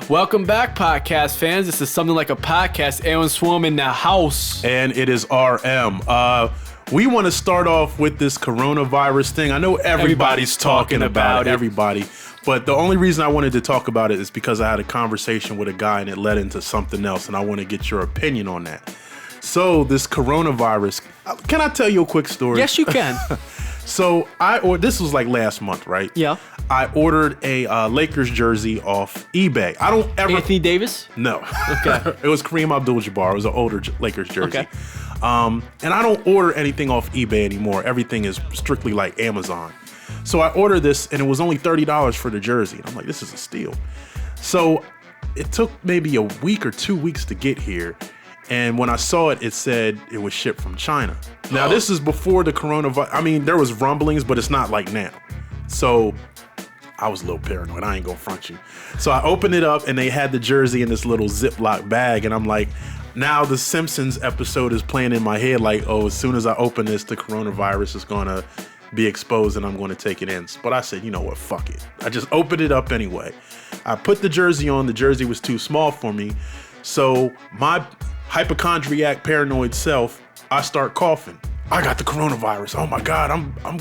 Welcome back, podcast fans. This is Something Like a Podcast. Aaron Swarm in the house. And it is RM. We want to start off with this coronavirus thing. I know everybody's talking about it. Everybody. But the only reason I wanted to talk about it is because I had a conversation with a guy and it led into something else. And I want to get your opinion on that. So this coronavirus, can I ttell you a quick story? Yes, you can. So this was like last month, right? Yeah. I ordered a Lakers jersey off eBay. I don't ever... Anthony Davis? No. Okay. It was Kareem Abdul-Jabbar. It was an older Lakers jersey. Okay. And I don't order anything off eBay anymore. Everything is strictly like Amazon. So I ordered this and it was only $30 for the jersey. And I'm like, this is a steal. So it took maybe a week or 2 weeks to get here. And when I saw it, it said it was shipped from China. Now, this is before the coronavirus. I mean, there was rumblings, but it's not like now. So I was a little paranoid. I ain't gonna front you. So I opened it up and they had the jersey in this little Ziploc bag. And I'm like, now the Simpsons episode is playing in my head like, oh, as soon as I open this, the coronavirus is gonna be exposed and I'm gonna take it in. But I said, you know what, fuck it. I just opened it up anyway. I put the jersey on. The jersey was too small for me. So my hypochondriac paranoid self, I start coughing. I got the coronavirus. Oh my God, I'm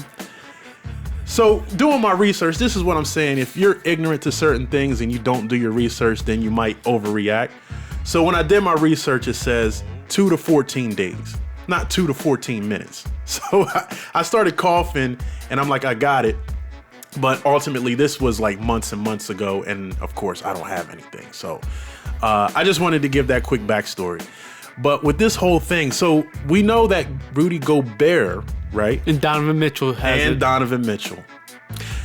So doing my research, this is what I'm saying. If you're ignorant to certain things and you don't do your research, then you might overreact. So when I did my research, it says 2 to 14 days, not 2 to 14 minutes. So I started coughing and I'm like, I got it. But ultimately, this was like months and months ago. And of course, I don't have anything. So I just wanted to give that quick backstory. But with this whole thing, so we know that Rudy Gobert, right? And Donovan Mitchell has and it. Donovan Mitchell.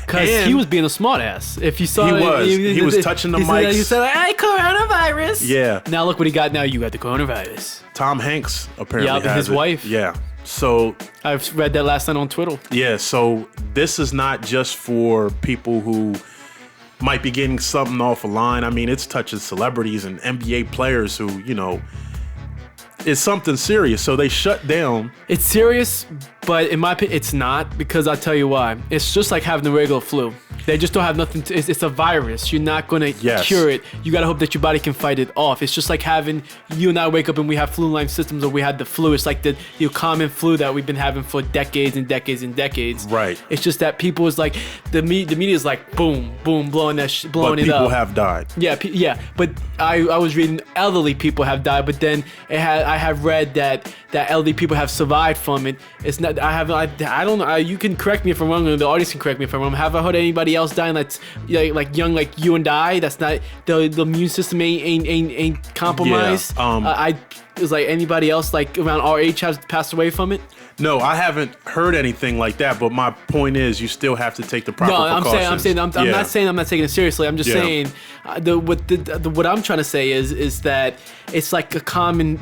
Because he was being a smart ass. If you saw he was touching the mics. He said, hey, coronavirus. Yeah. Now look what he got now. You got the coronavirus. Tom Hanks apparently has his it. wife. Yeah. So I've read that last night on Twitter. Yeah. So this is not just for people who might be getting something off a line. I mean, it's touching celebrities and NBA players who, you know, it's something serious. So they shut down. It's serious, but in my opinion, it's not, because I'll tell you why. It's just like having the regular flu. They just don't have nothing to, it's a virus. You're not going to cure it. You got to hope that your body can fight it off. It's just like having you and I wake up and we have flu-like symptoms, or we had the flu. It's like the common flu that we've been having for decades and decades and decades. Right. It's just that people is like, the media is like, boom, boom, blowing it up. But people have died. Yeah. But I was reading elderly people have died, but then I have read that elderly people have survived from it. It's not. I don't know. You can correct me if I'm wrong, or the audience can correct me if I'm wrong. Have I heard anybody else dying that's like young, like you and I? That's not the immune system ain't compromised. Yeah, it's like anybody else like around our age has passed away from it. No, I haven't heard anything like that. But my point is, you still have to take the proper precautions. I'm not saying I'm not taking it seriously. I'm just saying what I'm trying to say is that it's like a common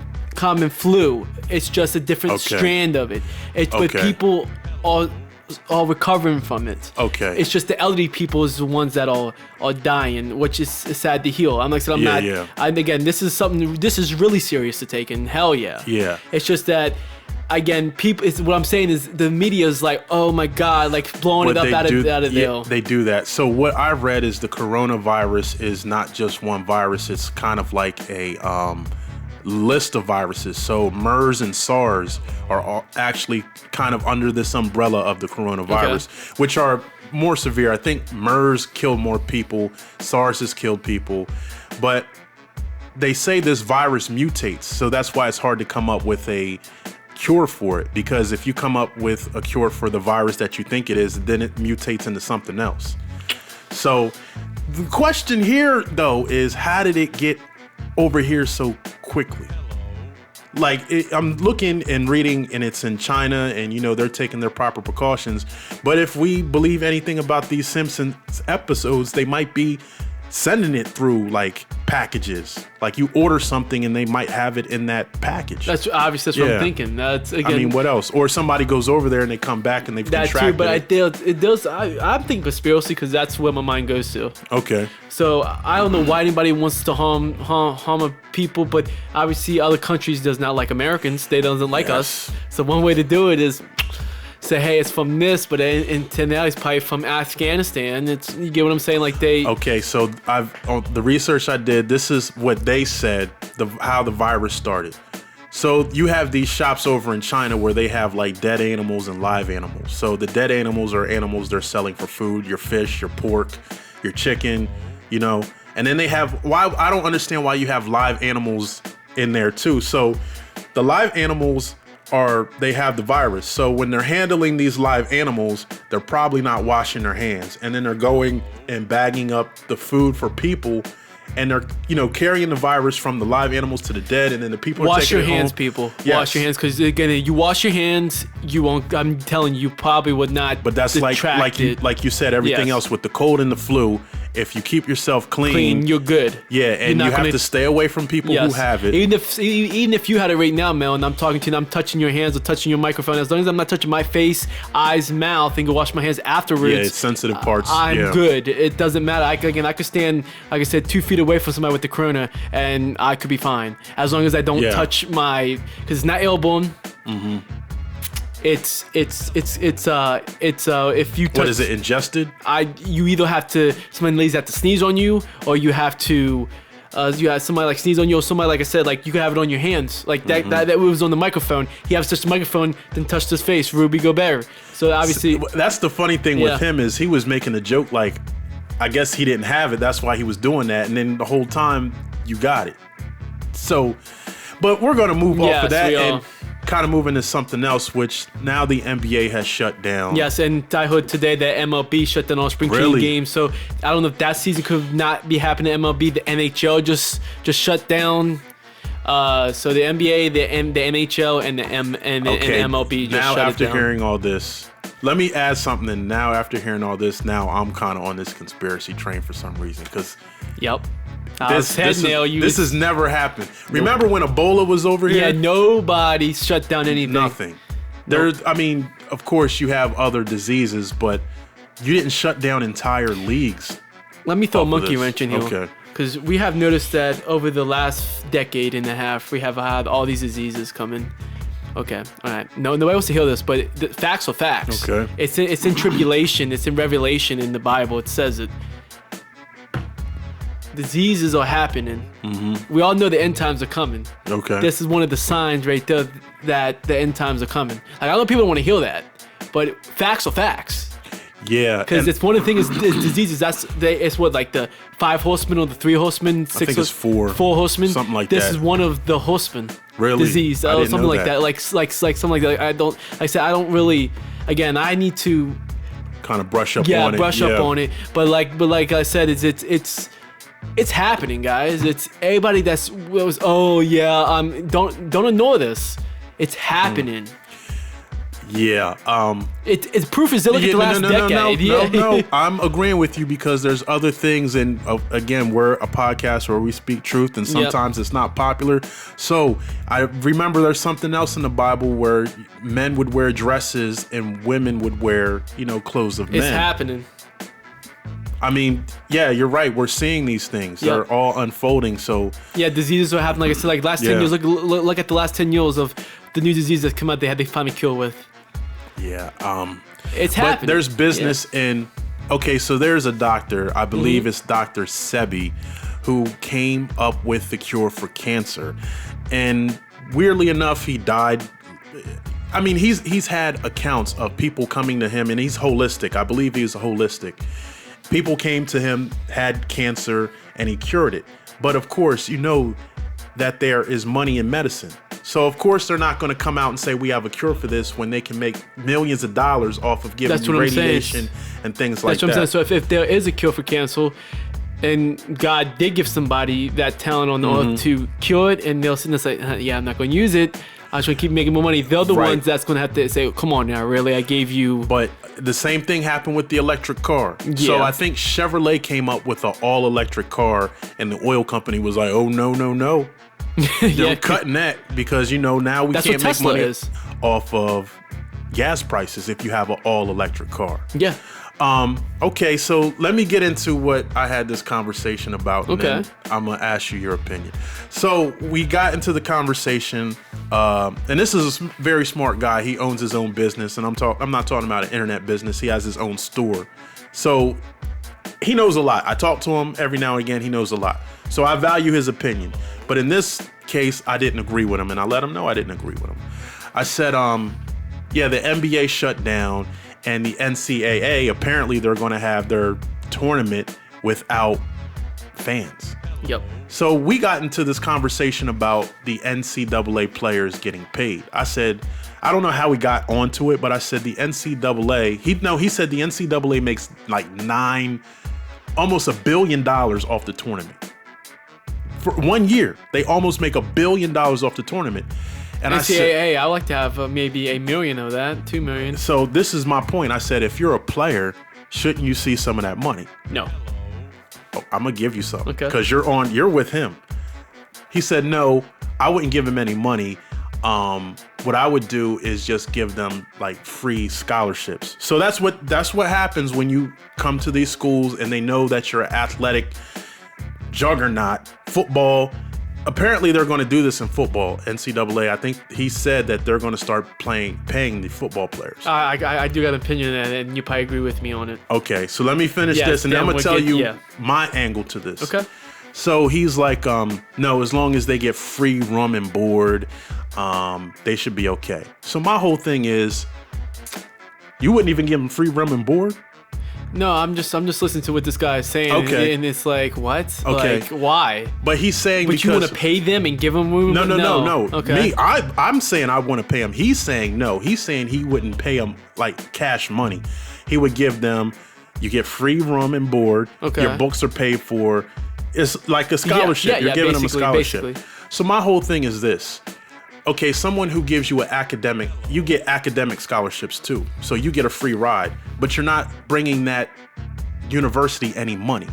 flu. It's just a different strand of it. But people are recovering from it. Okay. It's just the elderly people is the ones that are dying, which is sad to heal. I'm like, again, this is really serious to take, and hell yeah. Yeah. It's just that, again, people. What I'm saying is the media is like, oh my God, like blowing it up out of there. Yeah, they do that. So what I read is the coronavirus is not just one virus. It's kind of like a list of viruses. So MERS and SARS are all actually kind of under this umbrella of the coronavirus, which are more severe. I think MERS killed more people. SARS has killed people. But they say this virus mutates. So that's why it's hard to come up with a cure for it, because if you come up with a cure for the virus that you think it is, then it mutates into something else. So the question here, though, is how did it get over here so quickly? Like, I'm looking and reading, and it's in China, and, you know, they're taking their proper precautions. But if we believe anything about these Simpsons episodes, they might be sending it through like packages. Like you order something and they might have it in that package. That's obviously what I'm thinking. That's again. I mean, what else? Or somebody goes over there and they come back and they've contracted it. I'm thinking conspiracy because that's where my mind goes to. Okay. So I don't know why anybody wants to harm a people, but obviously other countries does not like Americans. They doesn't like us. So one way to do it is say, hey, it's from this, but in now it's probably from Afghanistan. You get what I'm saying? Like they. Okay, so on the research I did, this is what they said, how the virus started. So you have these shops over in China where they have like dead animals and live animals. So the dead animals are animals they're selling for food, your fish, your pork, your chicken, you know. And then they have, I don't understand why you have live animals in there too. So the live animals they have the virus. So when they're handling these live animals, they're probably not washing their hands. And then they're going and bagging up the food for people. And they're, carrying the virus from the live animals to the dead, and then the people are taking it home. Wash your hands, people. Yes. Wash your hands, because again, you wash your hands, you won't. I'm telling you, probably would not. But that's like you said, everything else with the cold and the flu. If you keep yourself clean, you're good. Yeah, and you have to stay away from people who have it. Even if you had it right now, Mel, and I'm talking to you, and I'm touching your hands or touching your microphone, as long as I'm not touching my face, eyes, mouth, and go wash my hands afterwards. Yeah, it's sensitive parts. I'm good. It doesn't matter. I could stand, like I said, 2 feet away from somebody with the corona, and I could be fine as long as I don't touch because it's not airborne. Mm-hmm. It's if you touch, what is it, ingested? You either have to, somebody have to sneeze on you, or you have to you have somebody like sneeze on you, or somebody, like I said, like you can have it on your hands, like that was on the microphone. He has touched the microphone, then touched his face. Ruby Gobert. So obviously that's the funny thing with him, is he was making a joke like, I guess he didn't have it, that's why he was doing that, and then the whole time you got it. So, but we're gonna move off of that and kind of move into something else, which now the NBA has shut down. Yes, and I heard today that MLB shut down all spring training games. So I don't know if that season could not be happening to MLB. The NHL just shut down. So the NBA, the NHL, and the MLB just now shut after it down. Hearing all this, let me add something. And now after hearing all this, now I'm kind of on this conspiracy train for some reason, because this has never happened. Remember when Ebola was over here? Yeah, nobody shut down anything. Nothing. I mean, of course you have other diseases, but you didn't shut down entire leagues. Let me throw a monkey wrench in here. Okay. Because we have noticed that over the last decade and a half, we have had all these diseases coming. Okay, all right. No, nobody wants to hear this, but the facts are facts. Okay. It's in tribulation. It's in Revelation in the Bible. It says it. Diseases are happening. Mm-hmm. We all know the end times are coming. Okay. This is one of the signs right there that the end times are coming. Like, I know people don't want to hear that, but facts are facts. Yeah. Because it's one of the things is diseases. It's what, like the 5 horsemen or the 3 horsemen? 6 I think it's 4. 4 horsemen. Something like that. This is one of the horsemen. Really? Disease. I didn't something know like that. Like something like that. I don't really. Again, I need to kind of brush up on it. Brush up on it. But like I said, it's happening, guys. It's everybody don't ignore this. It's happening. Yeah. It's proof is look at the last decade. No. I'm agreeing with you, because there's other things, and again, we're a podcast where we speak truth, and sometimes it's not popular. So I remember there's something else in the Bible where men would wear dresses and women would wear, clothes of men. It's happening. I mean, yeah, you're right. We're seeing these things. They're all unfolding. So diseases are happening. Like I said, like last 10 years. Look at the last 10 years of the new diseases that come out. They find a cure with. Yeah. It's happening. But there's business in. Okay, so there's a doctor. I believe it's Dr. Sebi, who came up with the cure for cancer, and weirdly enough, he died. I mean, he's had accounts of people coming to him, and he's holistic. I believe he's holistic. People came to him, had cancer, and he cured it. But of course, that there is money in medicine. So of course they're not going to come out and say we have a cure for this when they can make millions of dollars off of giving you radiation and things like that. That's what I'm saying. So if there is a cure for cancer, and God did give somebody that talent on the earth to cure it, and they'll sit and say, I'm not going to use it. I just want to keep making more money. They're the ones that's going to have to say, come on now, really, I gave you. But the same thing happened with the electric car. Yeah. So I think Chevrolet came up with an all-electric car, and the oil company was like, oh, no. They're cutting that because, now we can't make money off of gas prices if you have an all-electric car. Yeah. Okay, so let me get into what I had this conversation about. And Okay. then I'm gonna ask you your opinion. So we got into the conversation, and this is a very smart guy. He owns his own business, and I'm not talking about an internet business. He has his own store, so he knows a lot. I talk to him every now and again. He knows a lot, so I value his opinion. But in this case, I didn't agree with him, and I let him know I didn't agree with him. I said, yeah, the NBA shut down. And the NCAA, apparently they're going to have their tournament without fans. Yep. So we got into this conversation about the NCAA players getting paid. I said, I don't know how we got onto it, but I said the NCAA, he said the NCAA makes like almost $1 billion off the tournament. For 1 year, they almost make $1 billion off the tournament. And NCAA, I like to have maybe $1 million of that, $2 million. So this is my point. I said, if you're a player, shouldn't you see some of that money? No. Oh, I'm gonna give you some. Okay. Because you're with him. He said, no, I wouldn't give him any money. What I would do is just give them like free scholarships. So that's what happens when you come to these schools and they know that you're an athletic juggernaut, football. Apparently, they're going to do this in football, NCAA. I think he said that they're going to start paying the football players. I do got an opinion on that, and you probably agree with me on it. Okay, so let me finish this, and then I'm going to tell you my angle to this. Okay. So he's like, no, as long as they get free room and board, they should be okay. So my whole thing is, you wouldn't even give them free room and board? No, I'm just listening to what this guy is saying, Okay. and it's like, what? Okay. Like, why? But he's saying But because... you want to pay them and give them room? No. Okay. I'm saying I want to pay him. He's saying no. He's saying he wouldn't pay them like cash money. He would give them, you get free room and board. Okay. Your books are paid for. It's like a scholarship. You're giving them a scholarship. Basically. So my whole thing is this. Okay, someone who gives you you get academic scholarships too. So you get a free ride, but you're not bringing that university any money.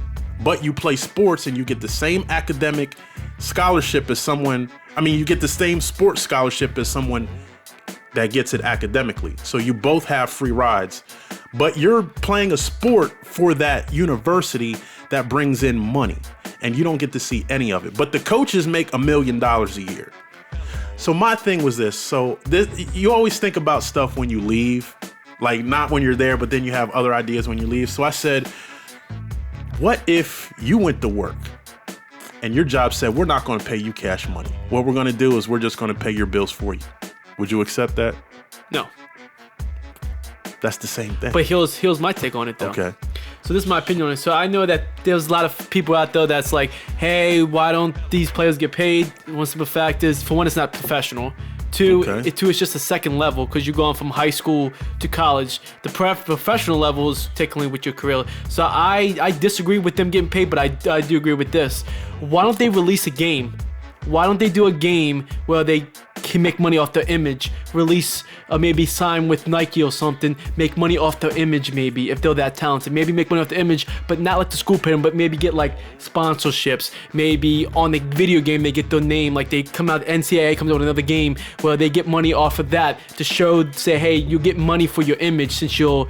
But you play sports and you get the same academic scholarship as someone, you get the same sports scholarship as someone that gets it academically. So you both have free rides, but you're playing a sport for that university that brings in money and you don't get to see any of it. But the coaches make $1 million a year. So my thing was this. So you always think about stuff when you leave, like not when you're there, but then you have other ideas when you leave. So I said, what if you went to work and your job said, we're not going to pay you cash money. What we're going to do is we're just going to pay your bills for you. Would you accept that? No. That's the same thing. But here's my take on it, though. Okay. So this is my opinion on it. So I know that there's a lot of people out there that's like, hey, why don't these players get paid? One simple fact is, for one, it's not professional. Two, it's just a second level because you're going from high school to college. The professional level is technically with your career. So I disagree with them getting paid, but I do agree with this. Why don't they release a game? Why don't they do a game where they can make money off their image, release maybe sign with Nike or something, make money off their image maybe if they're that talented, maybe make money off the image, but not let the school pay them, but maybe get like sponsorships, maybe on the video game they get their name, like they come out, NCAA comes out with another game where they get money off of that to say, hey, you get money for your image since you're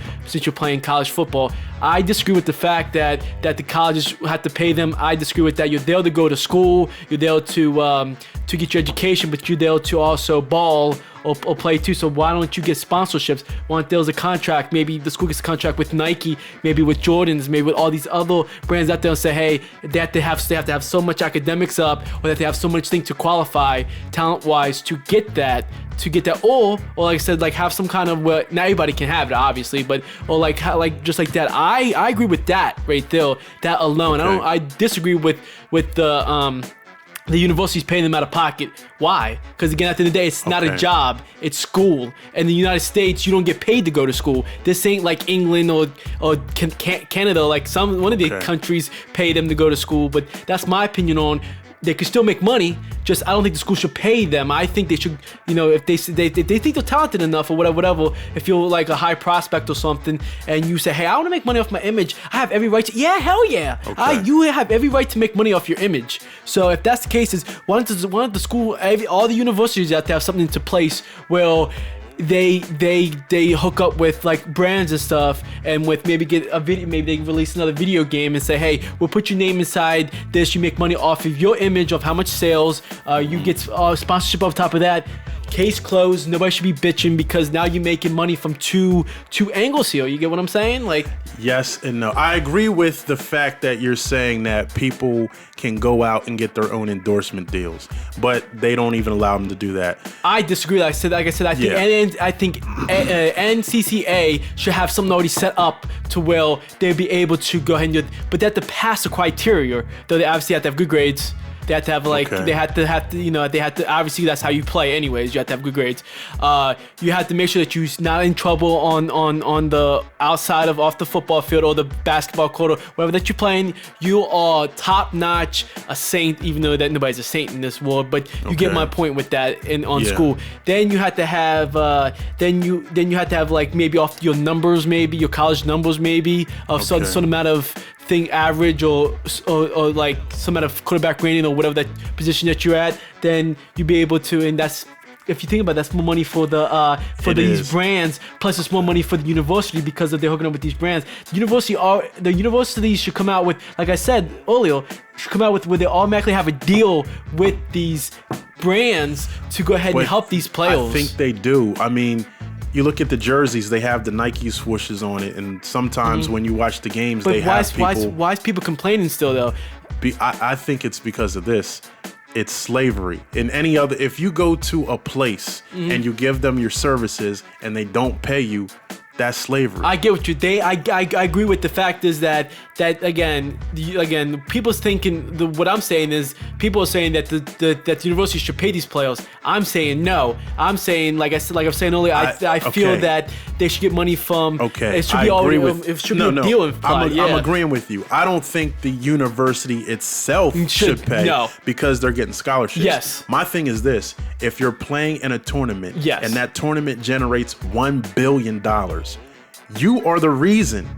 playing college football. I disagree with the fact that the colleges have to pay them. I disagree with that. You're there to go to school. You're there to get your education, but you're there to also ball or play too. So why don't you get sponsorships? Why don't there's a contract? Maybe the school gets a contract with Nike, maybe with Jordans, maybe with all these other brands out there, and say, hey, they have to have so much academics up, or that they have so much thing to qualify talent-wise to get that. Or like I said, like have some kind of, well, not everybody can have it, obviously, but or like just like that. I agree with that right there, that alone. Okay. I disagree with the university's paying them out of pocket. Why? Because again, at the end of the day, it's not a job, it's school. And in the United States, you don't get paid to go to school. This ain't like England or Canada. Like one of the countries pay them to go to school. But that's my opinion on. They could still make money. Just I don't think the school should pay them. I think they should, if they think they're talented enough or whatever. If you're like a high prospect or something, and you say, hey, I want to make money off my image. I have every right to. Yeah, hell yeah. Okay. You have every right to make money off your image. So if that's the case, why don't the school, all the universities out there have something into place where they hook up with like brands and stuff, and with maybe get a video, maybe they release another video game and say, hey, we'll put your name inside this. You make money off of your image, of how much sales. You get sponsorship on top of that. Case closed. Nobody should be bitching because now you're making money from two angles here. You get what I'm saying? Like, yes and no. I agree with the fact that you're saying that people can go out and get their own endorsement deals, but they don't even allow them to do that. I disagree. I think I think NCAA should have something already set up to where they'd be able to go ahead and but they have to pass the criteria. Though they obviously have to have good grades. They have to have they had to obviously that's how you play anyways. You have to have good grades. You have to make sure that you're not in trouble on the outside of off the football field or the basketball court or whatever that you're playing. You are top notch, a saint, even though that nobody's a saint in this world. But you get my point with that on school. Then you have to have then you have to have like maybe off your numbers, maybe your college numbers, maybe of some amount of thing average or like some kind of quarterback rating or whatever that position that you're at, then you'll be able to, and that's, if you think about it, that's more money for these brands, plus it's more money for the university because they're hooking up with these brands. The universities should come out with, like I said earlier, should come out with where they automatically have a deal with these brands to go ahead and help these players. I think they do. I mean, you look at the jerseys; they have the Nike swooshes on it, and sometimes when you watch the games, they have people. Why is people complaining still though? I think it's because of this. It's slavery. In any other, if you go to a place and you give them your services and they don't pay you, that's slavery. I get what you. I agree with the fact is that again people's thinking. What I'm saying is people are saying that the university should pay these players. I'm saying no. I'm saying like I was saying earlier. I feel that they should get money from. Okay, it should be already. It should be a deal. I'm agreeing with you. I don't think the university itself should pay because they're getting scholarships. Yes. My thing is this: if you're playing in a tournament and that tournament generates $1 billion. You are the reason.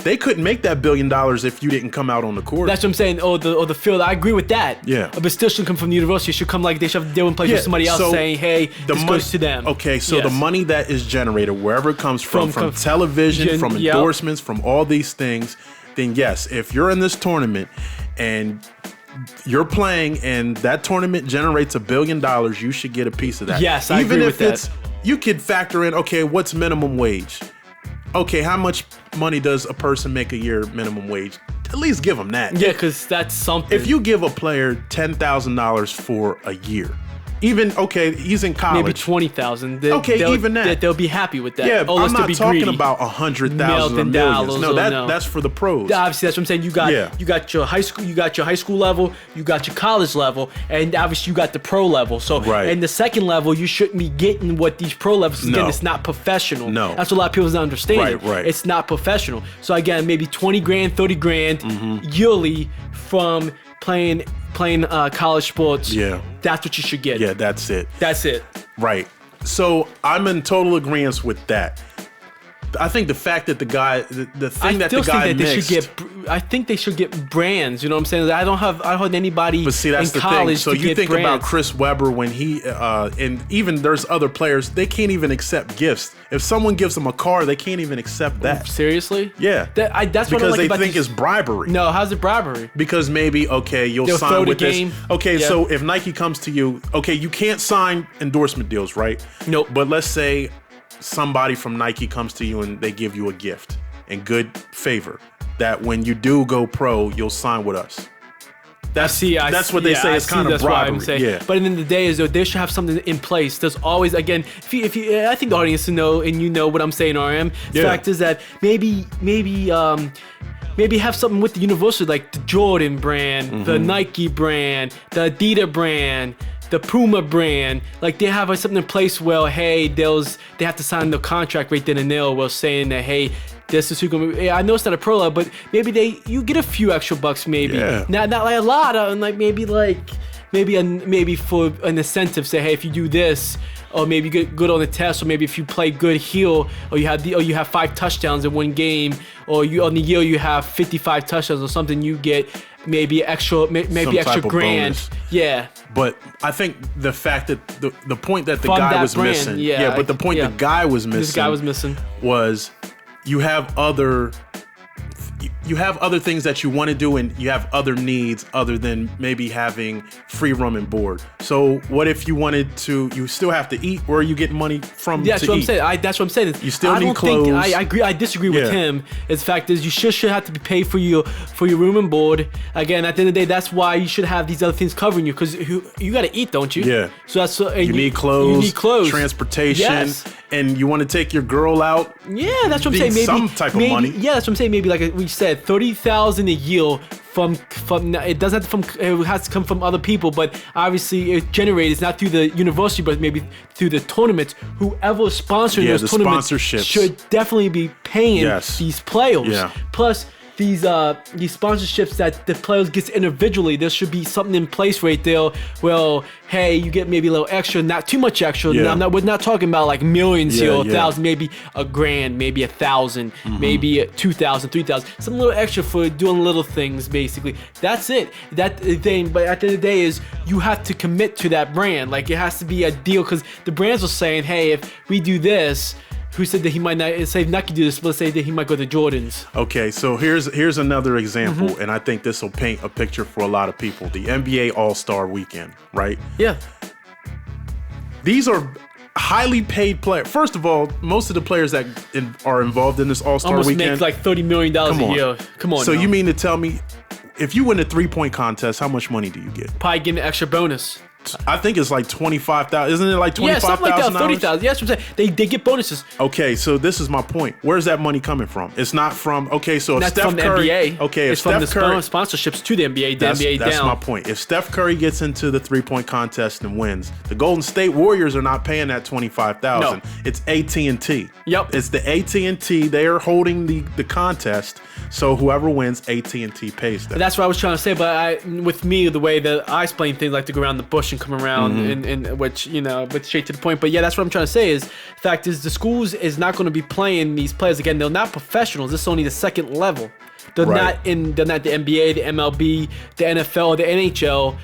They couldn't make that $1 billion if you didn't come out on the court. That's what I'm saying. Or the field. I agree with that. Yeah. But still shouldn't come from the university. It should come like they should have deal in place with somebody else saying, hey, this goes to them. Okay, so the money that is generated, wherever it comes from television, from endorsements, from all these things, then yes, if you're in this tournament and you're playing and that tournament generates $1 billion, you should get a piece of that. Yes, I agree with that. You could factor in, okay, what's minimum wage? Okay, how much money does a person make a year minimum wage? At least give them that. Yeah, because that's something. If you give a player $10,000 for a year, even, okay, he's in college. Maybe 20,000. Okay, even that. They'll be happy with that. Yeah, I'm not talking about 100,000 or millions. No, that's for the pros. Obviously, that's what I'm saying. You got your high school, you got your high school level, you got your college level, and obviously you got the pro level. So, and the second level, you shouldn't be getting what these pro levels. Again, it's not professional. No, that's what a lot of people don't understand. Right. It's not professional. So again, maybe 20 grand, 30 grand yearly from playing college sports. Yeah, that's what you should get. Yeah, that's it. That's it. Right. So I'm in total agreement with that. I think the fact that the guy, the thing that the guy mixed. I think they should get brands. You know what I'm saying? I heard anybody. But see, that's in the college thing. So you think brands. about Chris Webber when he and even there's other players. They can't even accept gifts. If someone gives them a car, they can't even accept that. Seriously? Yeah. That's because what I like they about think it's bribery. No, how's it bribery? Because maybe you'll sign with this. Okay, so if Nike comes to you, okay, you can't sign endorsement deals, right? Nope. But let's say somebody from Nike comes to you and they give you a gift in good favor that when you do go pro, you'll sign with us. That's what they say. It's kind of bribery. Yeah. But at the end of the day, is though they should have something in place. There's always, again, if you I think the audience to know, and you know what I'm saying, RM. The fact is that maybe have something with the university, like the Jordan brand, the Nike brand, the Adidas brand, the Puma brand. Like they have something in place where, hey, they have to sign the contract right then and there, saying that, hey, this is who's gonna be. I know it's not a pro level, but maybe you get a few extra bucks, maybe. Yeah. Not like a lot, and like maybe for an incentive. Say, hey, if you do this, or maybe you get good on the test, or maybe if you play good heel, or you have 5 touchdowns in one game, or you on the year you have 55 touchdowns or something, you get maybe extra extra grand. Bonus. Yeah. But I think the fact that the point that the From guy that was brand, missing, yeah, but the point the guy was missing, this guy was missing, was you have other things that you want to do, and you have other needs other than maybe having free room and board. So what if you wanted to? You still have to eat, or you get money from. Yeah, that's what I'm saying. That's what I'm saying. You still need clothes. I agree. I disagree with him. The fact is, you should have to be paid for your room and board. Again, at the end of the day, that's why you should have these other things covering you, because you got to eat, don't you? Yeah. So that's you need clothes. You need clothes, transportation, yes. And you want to take your girl out. Yeah, that's what I'm saying. Maybe some type of money. Yeah, that's what I'm saying. Maybe like we said, $30,000 a year from it doesn't have to it has to come from other people, but obviously it generates not through the university, but maybe through the tournaments. Whoever is sponsoring those tournaments should definitely be paying these players. Yeah. Plus these sponsorships that the players get individually, there should be something in place right there. Well, hey, you get maybe a little extra, not too much extra. Yeah. We're not talking about like millions here, or yeah. 1,000, maybe $1,000, maybe 1,000, maybe 2,000, 3,000, some little extra for doing little things. Basically, that's it. That thing. But at the end of the day, is you have to commit to that brand. Like it has to be a deal, because the brands are saying, hey, if we do this. Who said that he might not say Nike do this, but say that he might go to Jordans? Okay, so here's another example, and I think this will paint a picture for a lot of people. The NBA All-Star Weekend, right? Yeah. These are highly paid players. First of all, most of the players that are involved in this All-Star Weekend almost make like $30 million a year. Come on. So you mean to tell me, if you win a 3-point contest, how much money do you get? Probably getting an extra bonus. I think it's like 25,000. Isn't it like 25,000? Yeah, something like that. 30,000. Yeah, that's what I'm saying. They get bonuses. Okay, so this is my point. Where's that money coming from? It's not from. Okay, so if that's Steph from the Curry, NBA. Okay, if it's Steph from the Curry, sponsorships to the NBA. The NBA that's down. my point. If Steph Curry gets into the 3-point contest and wins, the Golden State Warriors are not paying that 25,000. No. It's AT&T. Yep. It's the AT&T. They are holding the contest. So whoever wins, AT&T pays them. That's what I was trying to say. But with me, the way that I explain things, like to go around the bush and come around, and which but straight to the point. But yeah, that's what I'm trying to say. Is the fact is the schools is not going to be playing these players again. They're not professionals. This is only the second level. They're not the NBA, the MLB, the NFL, the NHL,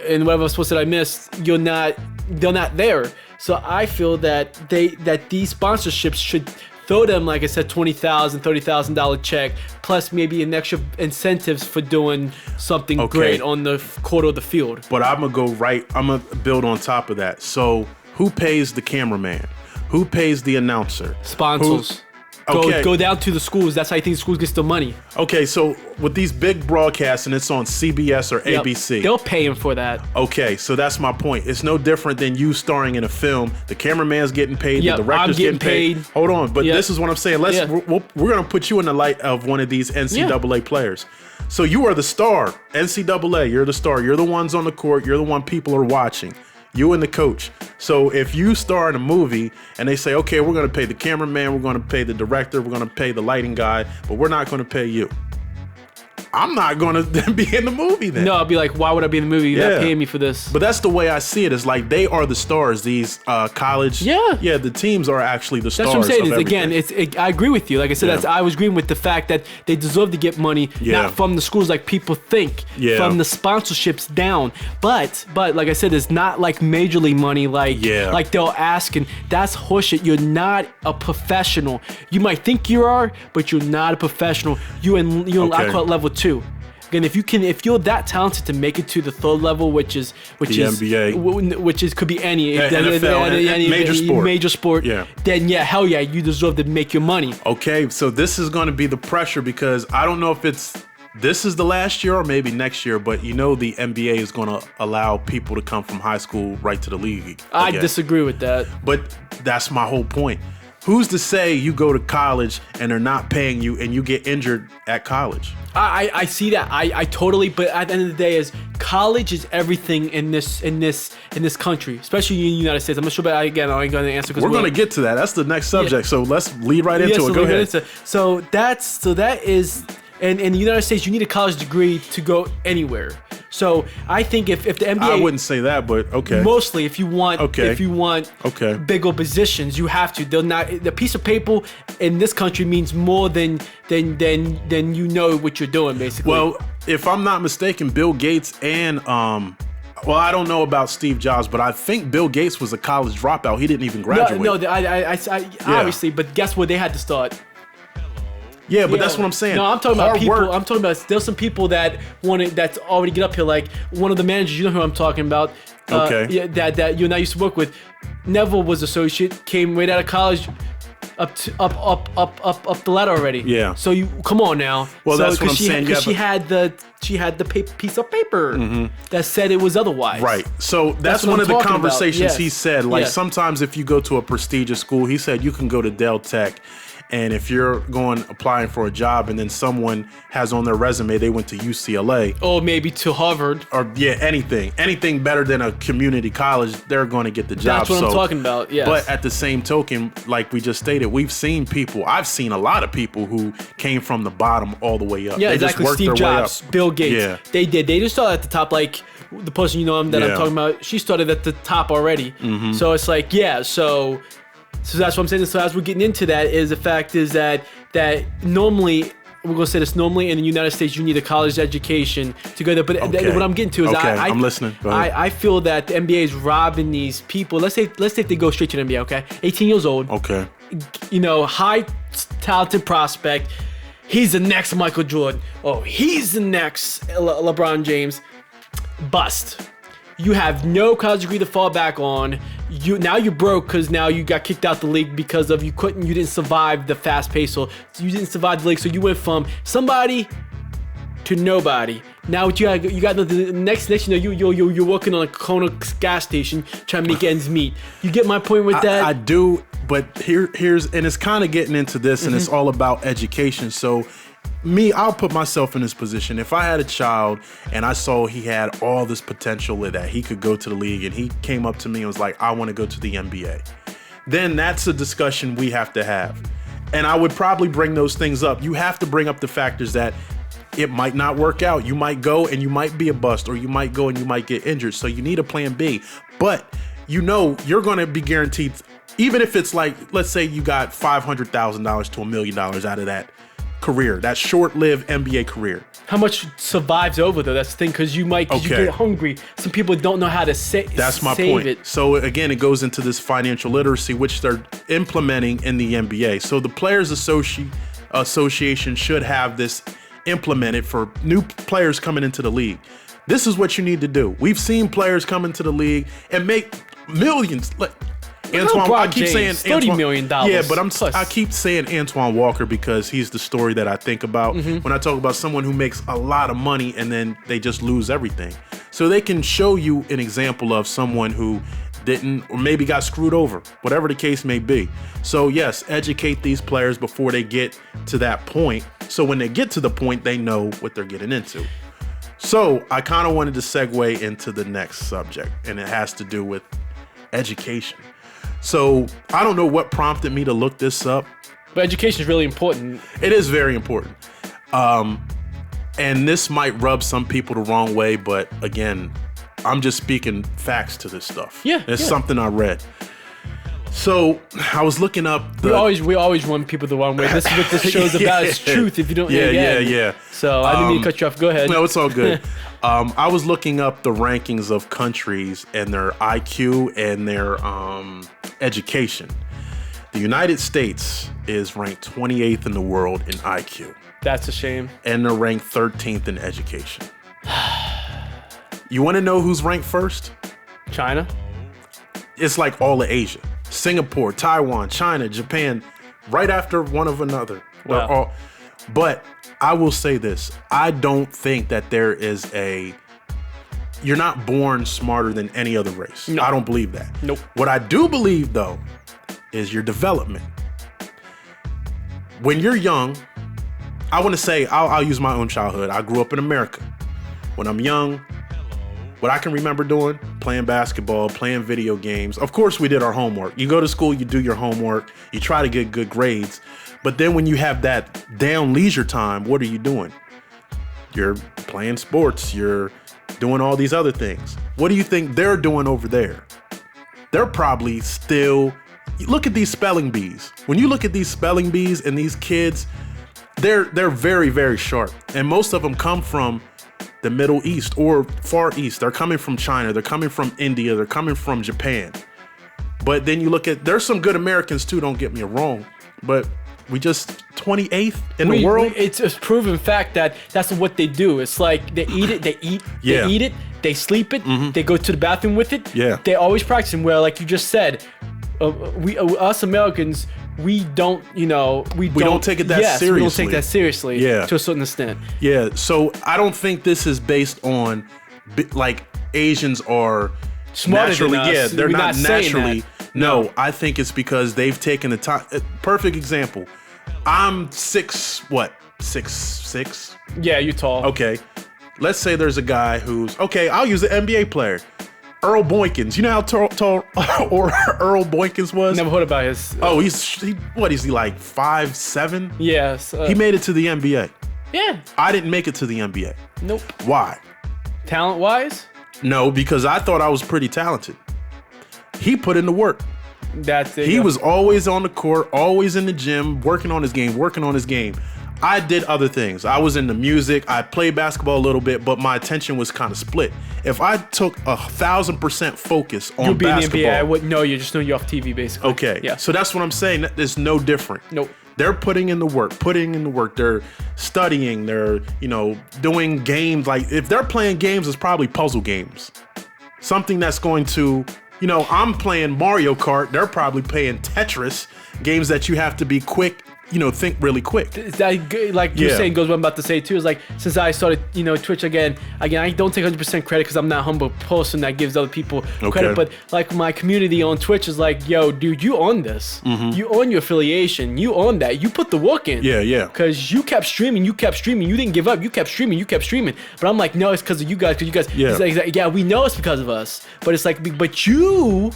and whatever sports that I missed. They're not there. So I feel that these sponsorships should throw them, like I said, $20,000, $30,000 check, plus maybe an extra incentives for doing something great on the court or the field. But I'm gonna build on top of that. So who pays the cameraman? Who pays the announcer? Sponsors. Go down to the schools. That's how you think schools get the money. Okay, so with these big broadcasts, and it's on CBS or ABC. They'll pay him for that. Okay, so that's my point. It's no different than you starring in a film. The cameraman's getting paid. The director's getting paid. Hold on, but this is what I'm saying. We're gonna put you in the light of one of these NCAA players. So you are the star. NCAA, you're the star. You're the ones on the court. You're the one people are watching. You and the coach. So if you star in a movie and they say, okay, we're going to pay the cameraman, we're going to pay the director, we're going to pay the lighting guy, but we're not going to pay you. I'm not going to be in the movie then. No, I'll be like, why would I be in the movie? You're not paying me for this. But that's the way I see it. It's like they are the stars. These college. Yeah, the teams are actually the stars. That's what I'm saying. Again, I agree with you. Like I said, I was agreeing with the fact that they deserve to get money, not from the schools like people think, from the sponsorships down. But like I said, it's not like major league money like they'll ask, and that's horseshit. You're not a professional. You might think you are, but you're not a professional. You're in I call it level 2. Again, if you're that talented to make it to the third level, which is NBA, could be any NFL, any major sport, then hell yeah, you deserve to make your money. Okay, so this is going to be the pressure, because I don't know if this is the last year or maybe next year, but the NBA is going to allow people to come from high school right to the league. I disagree with that. But that's my whole point. Who's to say you go to college and they're not paying you and you get injured at college? I see that. I totally, but at the end of the day, is college is everything in this country, especially in the United States. I'm not sure, but again, I ain't gonna answer because We're going to get to that. That's the next subject. So let's lead right into it. Go ahead. So that is, and in the United States, you need a college degree to go anywhere. So I think if the NBA, I wouldn't say that, but okay. Mostly, if you want bigger positions, you have to. They'll not. The piece of paper in this country means more than you know what you're doing, basically. Well, if I'm not mistaken, Bill Gates and well, I don't know about Steve Jobs, but I think Bill Gates was a college dropout. He didn't even graduate. No, I obviously, but guess what? They had to start. Yeah, but that's what I'm saying. No, I'm talking about people. I'm talking about there's some people that that's already get up here. Like one of the managers, you know who I'm talking about. Okay. Yeah, that you and I used to work with. Neville was associate, came right out of college, up the ladder already. Yeah. So you come on now. Well, that's what I'm saying. Because she had the piece of paper that said it was otherwise. Right. So that's one of the conversations he said. Like sometimes if you go to a prestigious school, he said you can go to Dell Tech. And if you're applying for a job and then someone has on their resume they went to UCLA. Or maybe to Harvard. Or anything better than a community college, they're going to get the job. That's what I'm talking about, yes. But at the same token, like we just stated, I've seen a lot of people who came from the bottom all the way up. Yeah, they exactly. Just worked Steve their way Jobs, up. Bill Gates. Yeah. They did. They just started at the top, like the person that I'm talking about, she started at the top already. So it's like, so that's what I'm saying. So as we're getting into that, is the fact is that normally, we're gonna say this, normally in the United States you need a college education to go there. But what I'm getting to is I'm listening. Go ahead. I feel that the NBA is robbing these people. Let's say they go straight to the NBA. Okay, 18 years old. Okay. High talented prospect. He's the next Michael Jordan. Oh, he's the next LeBron James. Bust. You have no college degree to fall back on. Now you're broke because now you got kicked out the league because of you didn't survive the fast pace, or you didn't survive the league. So you went from somebody to nobody. Now what you got the next you're working on a corner gas station trying to make ends meet. You get my point with that? I do, but here's and it's kind of getting into this, and it's all about education. So I'll put myself in this position. If I had a child and I saw he had all this potential that he could go to the league, and he came up to me and was like, I want to go to the NBA, then that's a discussion we have to have. And I would probably bring those things up. You have to bring up the factors that it might not work out. You might go and you might be a bust, or you might go and you might get injured. So you need a plan B. But you're going to be guaranteed, even if it's like, let's say you got $500,000 to $1 million out of that career, that short-lived NBA career. How much survives over though? That's the thing, because you get hungry. Some people don't know how to That's my point. It. So again, it goes into this financial literacy, which they're implementing in the NBA. So the Players Association should have this implemented for new players coming into the league. This is what you need to do. We've seen players come into the league and make millions. Antoine, I keep saying $30 million. Yeah, but I keep saying Antoine Walker because he's the story that I think about when I talk about someone who makes a lot of money and then they just lose everything. So they can show you an example of someone who didn't, or maybe got screwed over, whatever the case may be. So yes, educate these players before they get to that point. So when they get to the point, they know what they're getting into. So I kind of wanted to segue into the next subject, and it has to do with education. So I don't know what prompted me to look this up. But education is really important. It is very important. And this might rub some people the wrong way, but again, I'm just speaking facts to this stuff. Yeah. It's something I read. So I was looking up we always run people the wrong way. This is what this show's about. It's truth. If you don't Yeah. So I didn't mean to cut you off. Go ahead. No, it's all good. I was looking up the rankings of countries and their IQ and their education. The United States is ranked 28th in the world in IQ. That's a shame. And they're ranked 13th in education. You want to know who's ranked first? China. It's like all of Asia. Singapore, Taiwan, China, Japan, right after one of another. Wow. But I will say this. I don't think that there is you're not born smarter than any other race. No. I don't believe that. Nope. What I do believe, though, is your development. When you're young, I want to say, I'll use my own childhood. I grew up in America. When I'm young, What I can remember doing, playing basketball, playing video games. Of course, we did our homework. You go to school, you do your homework, you try to get good grades. But then when you have that down leisure time, what are you doing? You're playing sports. You're doing all these other things. What do you think they're doing over there? They're probably still... Look at these spelling bees. When you look at these spelling bees and these kids, they're very, very sharp. And most of them come from the Middle East or Far East. They're coming from China. They're coming from India. They're coming from Japan. But then you look at, there's some good Americans too, don't get me wrong. But we just 28th in the world. It's a proven fact that that's what they do. It's like they eat it, they eat it, they sleep it, they go to the bathroom with it. Yeah. They always practicing. Where, like you just said, us Americans, we don't take it that seriously. We don't take that seriously to a certain extent. Yeah, so I don't think this is based on, like, Asians are smarter naturally, than us. they're We're not naturally. No, I think it's because they've taken the time. Perfect example. I'm 6'6". Yeah, you're tall. Okay, let's say there's a guy who's, okay, I'll use the NBA player. Earl Boykins. You know how tall Earl Boykins was? Never heard about his. Is he like 5'7"? Yes. He made it to the NBA. Yeah. I didn't make it to the NBA. Nope. Why? Talent-wise? No, because I thought I was pretty talented. He put in the work. That's it. He was always on the court, always in the gym, working on his game. I did other things. I was into music. I played basketball a little bit, but my attention was kind of split. If I took 1,000% focus on basketball, in the NBA, I wouldn't know you. Just know you off TV, basically. Okay. Yeah. So that's what I'm saying. It's no different. Nope. They're putting in the work. They're studying. They're, doing games. Like, if they're playing games, it's probably puzzle games. Something that's going to, I'm playing Mario Kart. They're probably playing Tetris, games that you have to be quick, think really quick. That, like you're saying, goes what I'm about to say too. Is like, since I started, Twitch again, I don't take 100% credit because I'm not a humble person that gives other people credit. But like my community on Twitch is like, yo, dude, you own this. Mm-hmm. You own your affiliation. You own that. You put the work in. Yeah. Because you kept streaming. You didn't give up. You kept streaming. But I'm like, no, it's because of you guys. Yeah. It's like, yeah, we know it's because of us. But it's like, but you.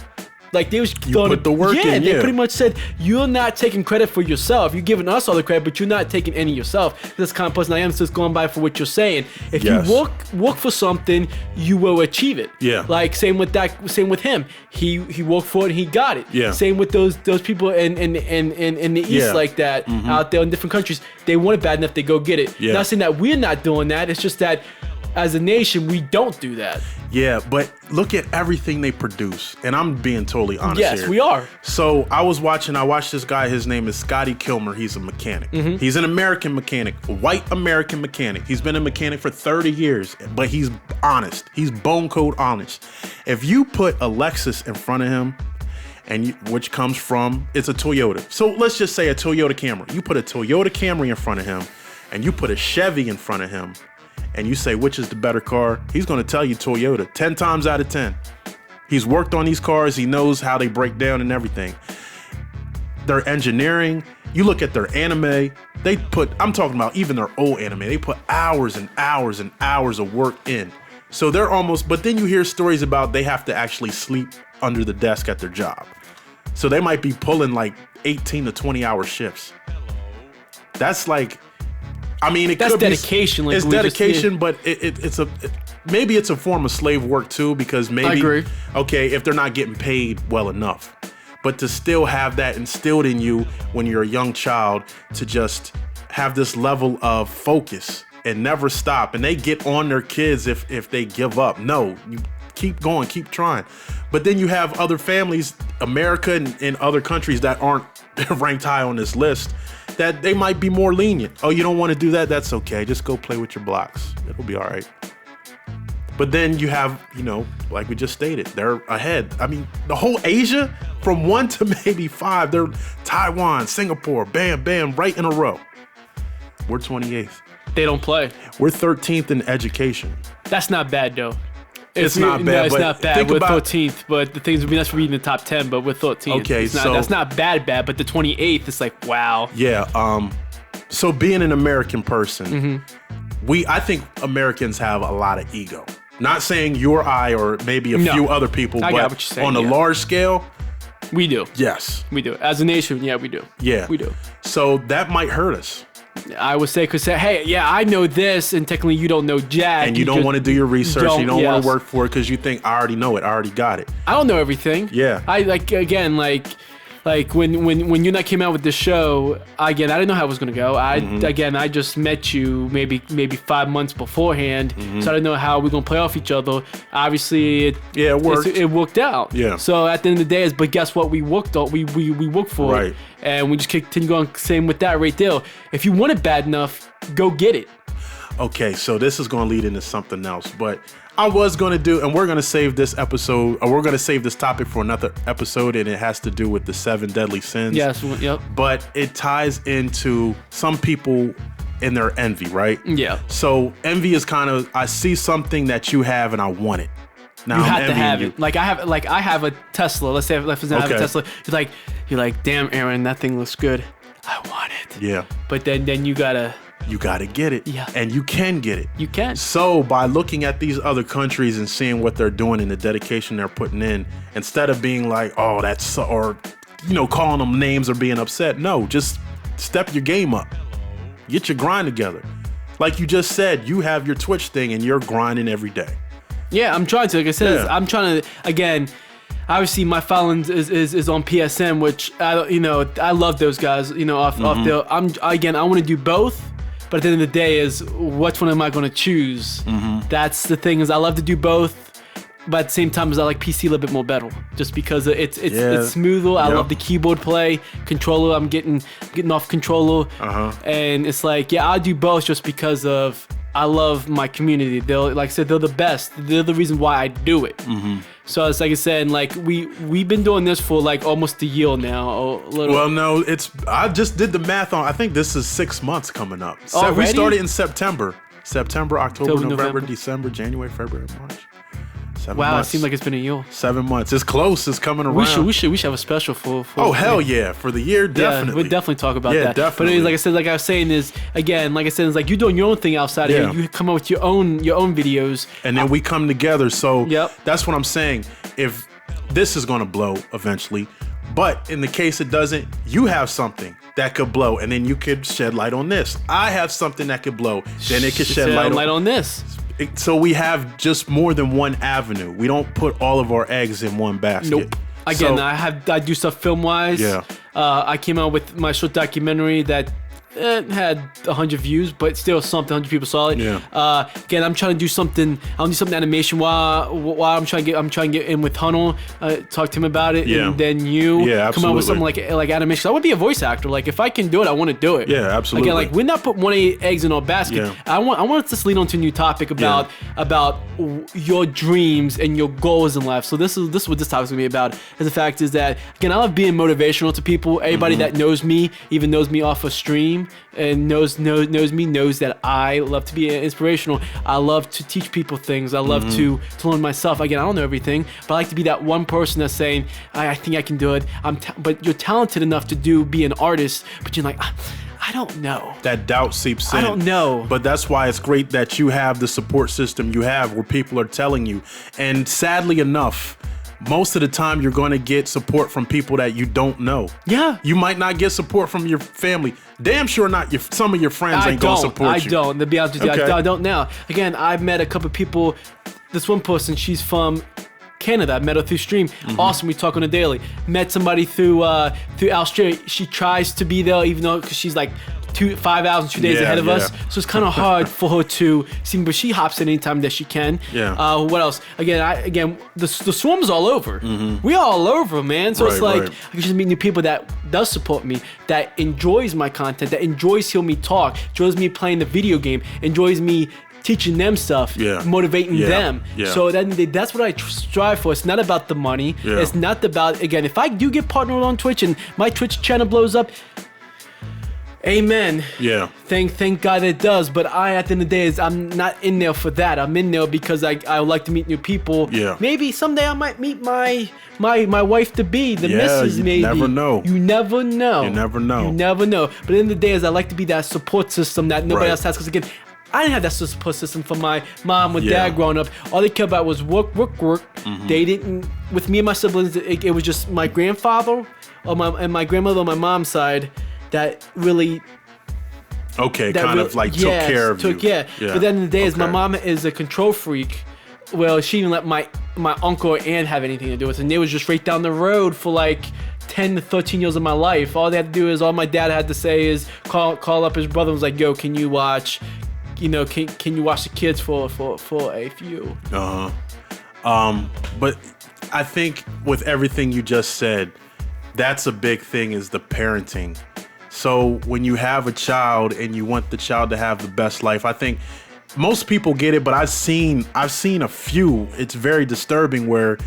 Like they was put the work in. They pretty much said you're not taking credit for yourself. You're giving us all the credit, but you're not taking any yourself. That's the kind of person I am. So it's going by for what you're saying. If you work for something, you will achieve it. Yeah. Like same with him. He worked for it and he got it. Yeah. Same with those people in the East like that out there in different countries. They want it bad enough they go get it. Yeah. Not saying that we're not doing that. It's just that as a nation we don't do that. Yeah, but look at everything they produce. And I'm being totally honest here. Yes, we are. So I watched this guy. His name is Scotty Kilmer. He's a mechanic. Mm-hmm. He's an American mechanic, a white American mechanic. He's been a mechanic for 30 years, but he's honest. He's bone cold honest. If you put a Lexus in front of him, which comes from, it's a Toyota. So let's just say a Toyota Camry. You put a Toyota Camry in front of him, and you put a Chevy in front of him, and you say, which is the better car? He's going to tell you Toyota 10 times out of 10. He's worked on these cars. He knows how they break down and everything. Their engineering, you look at their anime, I'm talking about even their old anime, they put hours and hours and hours of work in. So they're but then you hear stories about they have to actually sleep under the desk at their job. So they might be pulling like 18 to 20 hour shifts. That's like, that's dedication. It's dedication, but maybe it's a form of slave work too, because maybe, I agree. Okay, if they're not getting paid well enough, but to still have that instilled in you when you're a young child, to just have this level of focus and never stop, and they get on their kids if they give up. No, you keep going, keep trying. But then you have other families, America and other countries that aren't ranked high on this list, that they might be more lenient. Oh, you don't want to do that? That's okay. Just go play with your blocks. It'll be all right. But then you have, like we just stated, they're ahead. The whole Asia, from 1 to maybe 5, they're Taiwan, Singapore, bam, bam, right in a row. We're 28th. They don't play. We're 13th in education. That's not bad, though. It's not bad. It's but not bad. We're 13th, but the things would be nice for being in the top 10, but we're 13th. Okay, that's not bad, but the 28th is like, wow. Yeah. So being an American person, I think Americans have a lot of ego. Not saying you or I or maybe a few other people, I got but what you're saying, on a large scale, we do. yes. We do. As a nation, yeah, we do. Yeah. We do. So that might hurt us. I would say, because, hey, yeah, I know this, and technically you don't know jack. And you don't want to do your research. You don't want to work for it because you think, I already know it. I already got it. I don't know everything. Yeah. I, again, when you and I came out with the show, again, I didn't know how it was gonna go. I just met you maybe 5 months beforehand, so I didn't know how we're gonna play off each other. Obviously, it worked. It worked out. Yeah. So at the end of the day, but guess what? We worked for Right. it, and we just continue going. Same with that right there. If you want it bad enough, go get it. Okay, so this is going to lead into something else, but I was going to do, and we're going to save this episode, or we're going to save this topic for another episode, and it has to do with the 7 deadly sins. Yes, yep. But it ties into some people in their envy, right? Yeah. So envy is kind of, I see something that you have and I want it. Now You I'm have to envying have you. it. I have a Tesla. Let's say I have a Tesla. You're like, damn, Aaron, that thing looks good. I want it. Yeah. But then you gotta get it. Yeah. And you can get it. You can. So by looking at these other countries and seeing what they're doing and the dedication they're putting in, instead of being like, oh, that's, or, calling them names or being upset, no, just step your game up. Get your grind together. Like you just said, you have your Twitch thing and you're grinding every day. Yeah, I'm trying to. Like I said, Yeah. I'm trying to, again, obviously my following is on PSN, which I love those guys, off there. I want to do both. But at the end of the day, is which one am I going to choose? That's the thing, is I love to do both, but at the same time, is I like PC a little bit more better, just because it's smoother. I love the keyboard play, controller. I'm getting off controller, and it's like, yeah, I'll do both just because of I love my community. Like I said, they're the best. They're the reason why I do it. So it's like I said, like we've been doing this for like almost a year now. Well, no, I just did the math on. I think this is 6 months coming up. Already? We started in September, October, November, November. December, January, February, March. 7 Wow, months. it seems like it's been a year. 7 months. It's close. It's coming around. We should have a special for Oh hell yeah! For the year, definitely. Yeah, we'll definitely talk about Yeah, that. definitely. But anyways, like I was saying, is again, like I said, it's like you're doing your own thing outside of Yeah. here. You come up with your own videos. And then we come together. So Yep. that's what I'm saying. If this is going to blow eventually, but in the case it doesn't, you have something that could blow, and then you could shed light on this. I have something that could blow, then it could shed light on this. So we have just more than one avenue. We don't put all of our eggs in one basket. Nope. Again, So- I do stuff film wise. Yeah. I came out with my short documentary that had 100 views, but still something. 100 people saw it. Yeah. Again, I'm trying to do something. I'll do something animation while I'm trying to get in with Hunter. Talk to him about it, Yeah. and then you Yeah, come out with absolutely. something like animation. I want to be a voice actor. Like if I can do it, I want to do it. Yeah, absolutely. Again, like we're not putting one of the eggs in our basket. Yeah. I want us to lead on to a new topic about your dreams and your goals in life. So this is what this topic's gonna be about. Is the fact is that again, I love being motivational to people. Everybody that knows me, even knows me off a stream and knows me, knows that I love to be inspirational. I love to teach people things. I love to learn myself. Again, I don't know everything, but I like to be that one person that's saying, I think I can do it. But you're talented enough to be an artist, but you're like, I don't know. That doubt seeps in. I don't know. But that's why it's great that you have the support system you have where people are telling you. And sadly enough, most of the time you're going to get support from people that you don't know. Yeah. You might not get support from your family. Damn sure not some of your friends ain't going to support you. I don't. To be honest with you, Okay. I don't now. Again, I've met a couple people. This one person, she's from Canada. I met her through stream. Awesome. We talk on a daily. Met somebody through Australia. She tries to be there, even though because she's like 5 hours and 2 days Yeah, ahead of yeah. us. So it's kind of hard for her to see, but she hops in anytime that she can. Yeah. What else? Again, the swarm's all over. We are all over, man. So it's Right, like right. I can just meet new people that does support me, that enjoys my content, that enjoys hearing me talk, enjoys me playing the video game, enjoys me teaching them stuff, Yeah. motivating Yeah. them. Yeah. So that's what I strive for. It's not about the money. Yeah. It's not about, again, if I do get partnered on Twitch and my Twitch channel blows up, amen. Yeah. Thank God it does. But at the end of the day, I'm not in there for that. I'm in there because I would like to meet new people. Yeah. Maybe someday I might meet my wife to be, the Yeah, missus. you Maybe never know. You never know. You never know. You never know. But at the end of the day, is I like to be that support system that nobody Right. else has. Because again, I didn't have that support system from my mom and Yeah. dad growing up. All they cared about was work. They didn't. With me and my siblings, it was just my grandfather and my grandmother on my mom's side that really. Okay, That kind really- of like yes, took care of you. Yeah. But at the end of the day, is my Okay. mom is a control freak. Well, she didn't let my uncle or aunt have anything to do with it. And they was just right down the road for like 10 to 13 years of my life. All they had to do is, all my dad had to say is call up his brother and was like, yo, can you watch, can you watch the kids for a few? But I think with everything you just said, that's a big thing, is the parenting. So when you have a child and you want the child to have the best life, I think most people get it, but I've seen a few. It's very disturbing where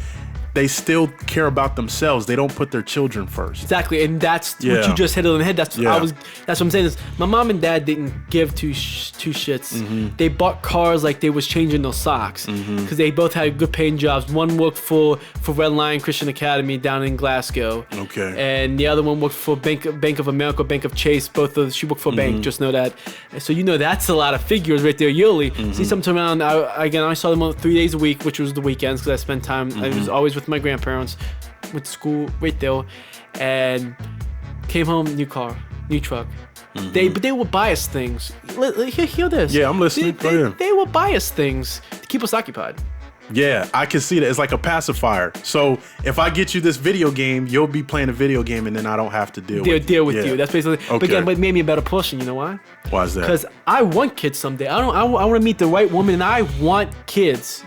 they still care about themselves. They don't put their children first. Exactly, and that's what Yeah. you just hit it on the head. That's Yeah. That's what I'm saying. Is my mom and dad didn't give two shits. They bought cars like they was changing those socks because they both had good paying jobs. One worked for Red Lion Christian Academy down in Glasgow. Okay. And the other one worked for Bank of America, Bank of Chase. She worked for a bank. Just know that. And so that's a lot of figures right there yearly. See something around. I saw them 3 days a week, which was the weekends because I spent time. I was always with my grandparents. Went to school right there, and came home, new car, new truck. But they would buy us things. Hear this. Yeah, I'm listening. Go ahead. They would buy us things to keep us occupied. Yeah, I can see that. It's like a pacifier. So if I get you this video game, you'll be playing a video game, and then I don't have to deal with you. That's basically. But again, what made me a better person? You know why? Why is that? Because I want kids someday. I want to meet the right woman, and I want kids.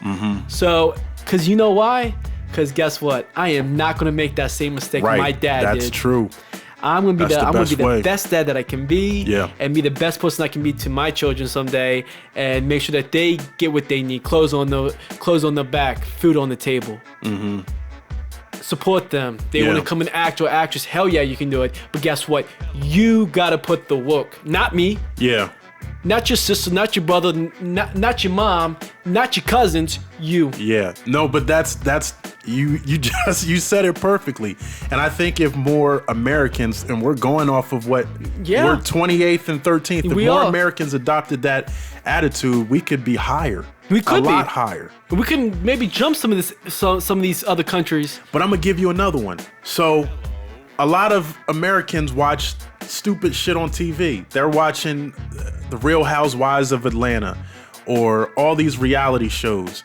So, because you know why? Because guess what? I am not going to make that same mistake my dad did. That's true. I'm gonna be the way. best dad that I can be, Yeah. and be the best person I can be to my children someday, and make sure that they get what they need: clothes on the back, food on the table. Support them. They want to come an actor or actress. Hell yeah, you can do it. But guess what? You gotta put the work. Not me. Yeah. Not your sister. Not your brother. Not your mom. Not your cousins. You. Yeah. No, but that's you you said it perfectly. And I think if more Americans, and we're going off of what we're 28th and 13th, if more Americans adopted that attitude, we could be higher. We could a lot higher. We can maybe jump some of these other countries. But I'm gonna give you another one. So a lot of Americans watch stupid shit on TV. They're watching The Real Housewives of Atlanta or all these reality shows.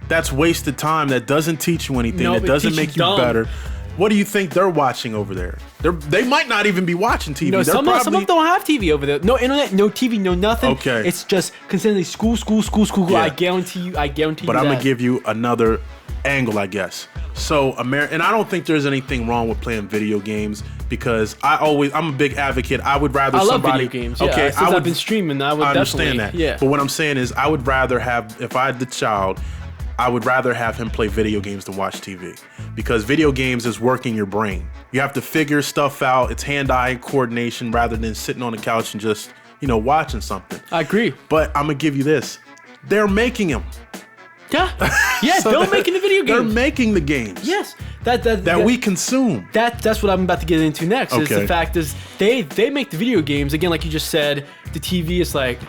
That's wasted time. That doesn't teach you anything. No, that doesn't make you dumb. better. What do you think they're watching over there? They might not even be watching TV. No, some of them don't have TV over there. No internet, no TV, no nothing. Okay. It's just consistently school. Yeah. I guarantee you. But I'm gonna give you another angle, I guess. So and I don't think there's anything wrong with playing video games, because I'm a big advocate. I would rather I love somebody. video games. Yeah, Okay, since I've been streaming, I would understand definitely. that. Yeah. But what I'm saying is, I would rather have, if I had the child, I would rather have him play video games than watch TV, because video games is working your brain. You have to figure stuff out. It's hand-eye coordination rather than sitting on the couch and just, watching something. I agree. But I'm gonna give you this: they're making them. Yeah. Yeah. So they're making the video games. They're making the games. Yes. That we consume. That's what I'm about to get into next. Is Okay. the fact is they make the video games again, like you just said. The TV is like.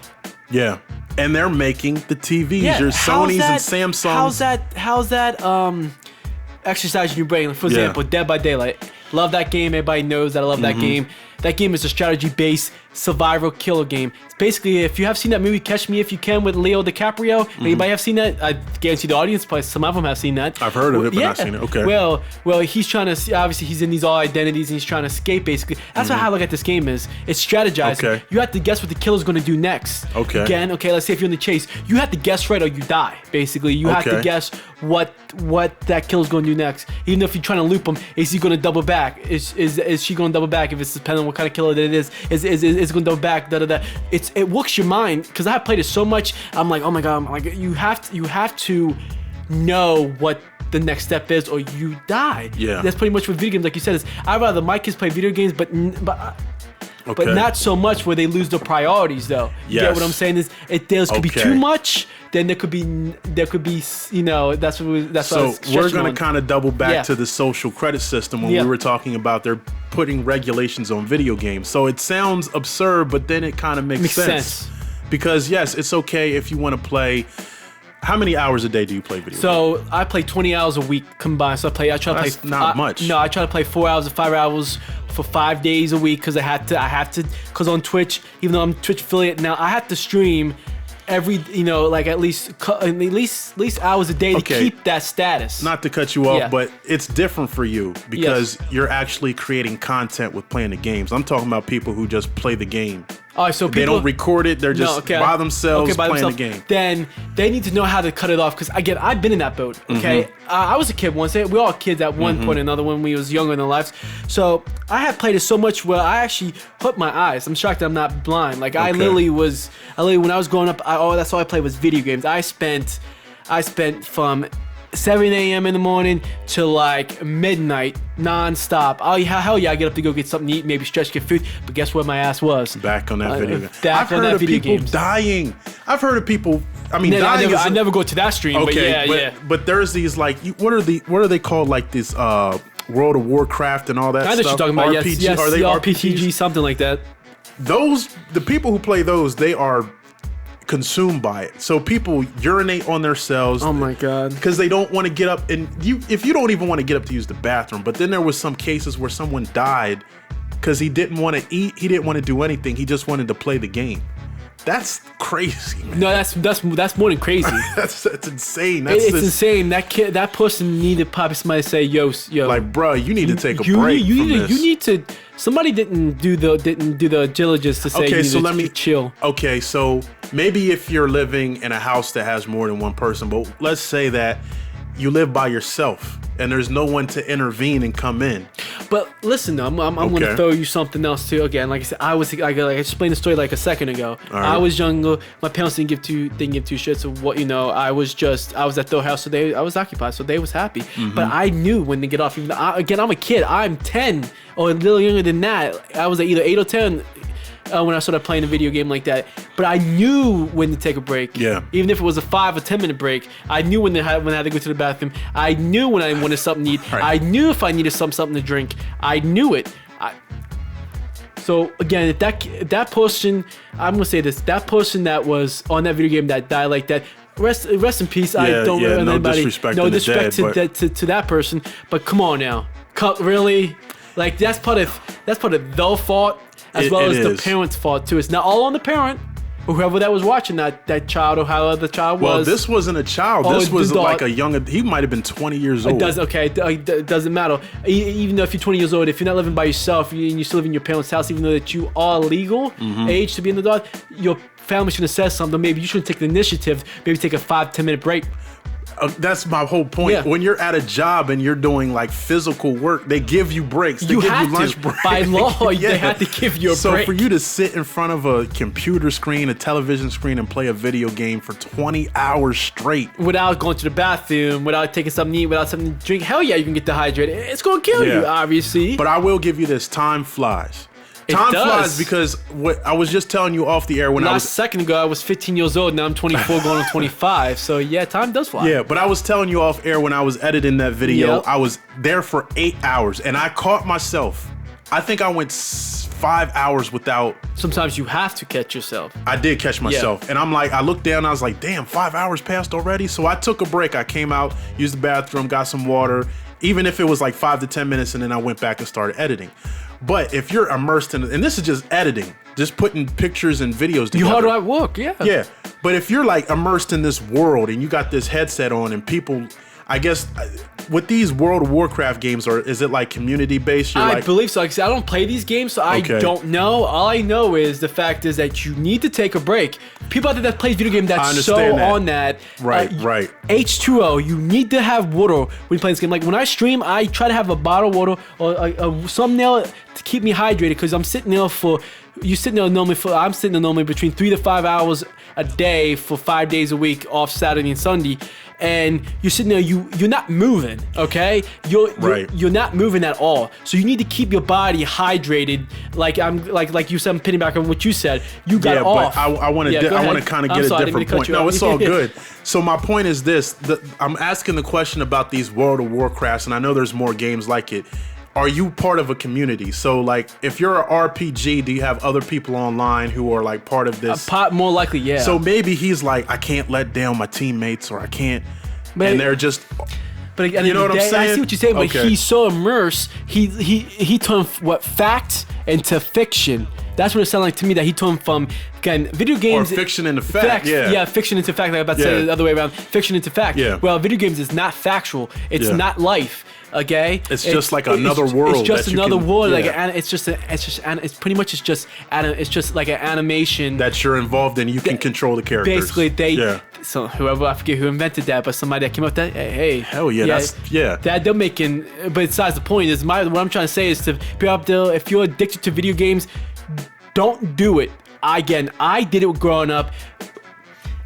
Yeah. And they're making the TVs. Yeah, Your Sonys and Samsungs. How's that exercising your brain? Like, for example, Dead by Daylight. Love that game. Everybody knows that I love that game. That game is a strategy-based survival killer game. It's basically, if you have seen that movie Catch Me If You Can with Leo DiCaprio, anybody have seen that? I guarantee the audience, probably some of them have seen that. I've heard of it, but not seen it. Okay. Well, he's trying to, obviously he's in these all identities and he's trying to escape basically. That's how I look at this game is. It's strategizing. Okay. You have to guess what the killer's going to do next. Okay. Again, let's say if you're in the chase, you have to guess right or you die, basically. You have to Okay. guess what that killer's going to do next. Even if you're trying to loop him, is he going to double back? Is she going to double back? If it's depending on what kind of killer that it is it going to double back? It works your mind, because I have played it so much. I'm like, oh my god! I'm like, you have to know what the next step is, or you die. Yeah. That's pretty much what video games, like you said, is. I'd rather my kids play video games, but not so much where they lose their priorities, though. You get Yes. what I'm saying? Is there could be Okay. too much, then there could be that's what I So was we're stretching going on. to kind of double back Yeah. to the social credit system when Yeah. we were talking about they're putting regulations on video games. So it sounds absurd, but then it kind of makes sense. Because yes, it's okay if you want to play. How many hours a day do you play video games? So I play 20 hours a week combined. So I try to That's play. not much. No, I try to play 4 hours or 5 hours for 5 days a week because I have to. Because on Twitch, even though I'm Twitch affiliate now, I have to stream every, like at least hours a day to keep that status. Not to cut you off, Yeah. but it's different for you because you're actually creating content with playing the games. I'm talking about people who just play the game. All right, so They people don't record it. They're just by themselves playing the game. Then they need to know how to cut it off. Because again, I've been in that boat. Okay, I was a kid once. We all kids at one point or another when we was younger in our lives. So I had played it so much where I actually hurt my eyes. I'm shocked that I'm not blind. Like I literally when I was growing up, that's all I played was video games. I spent from 7 a.m. in the morning to like midnight, non-stop. Oh, hell yeah, I get up to go get something to eat, maybe stretch, get food. But guess where my ass was? Back on that video game. I've heard of people dying. I've heard of people. I mean, dying. I never go to that stream. Okay, but yeah. But there's these like, what are they called? Like this World of Warcraft and all that I know stuff. what you're talking about. RPG. Yes, Are they RPG, something like that. The people who play those, they are consumed by it. So people urinate on themselves. Oh my god. Because they don't want to get up, and if you don't even want to get up to use the bathroom. But then there was some cases where someone died because he didn't want to eat, he didn't want to do anything, he just wanted to play the game. That's crazy, man. No, that's more than crazy. that's insane. It's insane. That person needed probably somebody to say, yo. Like, bro, you need to take a break from this. You need to. Somebody didn't do the diligence to say. Okay, so let me chill. Okay, so maybe if you're living in a house that has more than one person, but let's say that you live by yourself and there's no one to intervene and come in. But listen, I'm going to throw you something else too. Again, like I said, I explained the story like a second ago. Right. I was younger. My parents didn't give two shits of what, I was at their house, so I was occupied, so they was happy. But I knew when to get off. Again, I'm a kid. I'm 10 or a little younger than that. I was either 8 or 10. When I started playing a video game like that, but I knew when to take a break. Yeah. Even if it was a 5 or 10 minute break, I knew when I had to go to the bathroom. I knew when I wanted something to eat. Right. I knew if I needed something to drink. I knew it. So again, if that person, I'm gonna say this, that person that was on that video game that died like that, rest in peace. I don't know anybody. No disrespect to that person. But come on now, really, like that's part of their fault. As well as the parent's fault too. It's not all on the parent, or whoever that was watching that child, or however the child was. Well, this wasn't a child. This was like a young. He might have been 20 years old. It doesn't matter. Even though if you're 20 years old, if you're not living by yourself and you still live in your parents' house, even though that you are legal age to be in the dog, your family should have said something. Maybe you shouldn't take the initiative. Maybe take a 5-10 minute break. That's my whole point. Yeah. When you're at a job and you're doing like physical work, they give you breaks. They give you lunch breaks. By law, they have to give you a break. So for you to sit in front of a computer screen, a television screen, and play a video game for 20 hours straight without going to the bathroom, without taking something to eat, without something to drink, hell yeah, you can get dehydrated. It's gonna kill you, obviously. But I will give you this: time flies. Time flies because what I was just telling you off the air when second ago I was 15 years old. Now I'm 24 going on 25. So yeah, time does fly. Yeah, but I was telling you off air when I was editing that video. Yep. I was there for 8 hours and I caught myself. I think I went 5 hours without. Sometimes you have to catch yourself. I did catch myself, and I'm like, I looked down. I was like, damn, 5 hours passed already. So I took a break. I came out, used the bathroom, got some water. Even if it was like 5 to 10 minutes, and then I went back and started editing. But if you're immersed in it, and this is just editing, just putting pictures and videos together. You hard at work, yeah. Yeah, but if you're like immersed in this world and you got this headset on and people, I guess, with these World of Warcraft games, or is it like community based? I believe so. Like I don't play these games, so I don't know. All I know is the fact is that you need to take a break. People out there that play video game that's on that. Right. H2O, you need to have water when you play this game. Like when I stream, I try to have a bottle of water or some nail to keep me hydrated because I'm sitting there I'm sitting there normally between 3 to 5 hours a day for 5 days a week off Saturday and Sunday. And you're sitting there, you're not moving, okay? You're not moving at all. So you need to keep your body hydrated. Like you said, I'm pinning back on what you said. You got off. But I want to kind of get a different point. No, it's all good. So my point is this: I'm asking the question about these World of Warcrafts, and I know there's more games like it. are you part of a community? So like, if you're an RPG, do you have other people online who are like part of this? More likely, yeah. So maybe he's like, I can't let down my teammates, or I can't, But and they're just. But again, you know what I'm saying? I see what you're saying, but Okay. he's so immersed. He turned facts into fiction. That's what it sounded like to me. That he turned from video games Or fiction into fact. Yeah. fiction into fact. Like I'm about to say it the other way around. Fiction into fact. Yeah. Well, video games is not factual. It's Yeah. not life. Okay. It's just like another world. It's just that you another can- world. yeah. Like it's pretty much it's just like an animation that you're involved in. You can control the characters. Basically, Yeah. So whoever, I forget who invented that, but somebody that came up with that, hey, Hell yeah, that they're making. But besides the point is, what I'm trying to say is to people out there, if you're addicted to video games, don't do it. I did it growing up,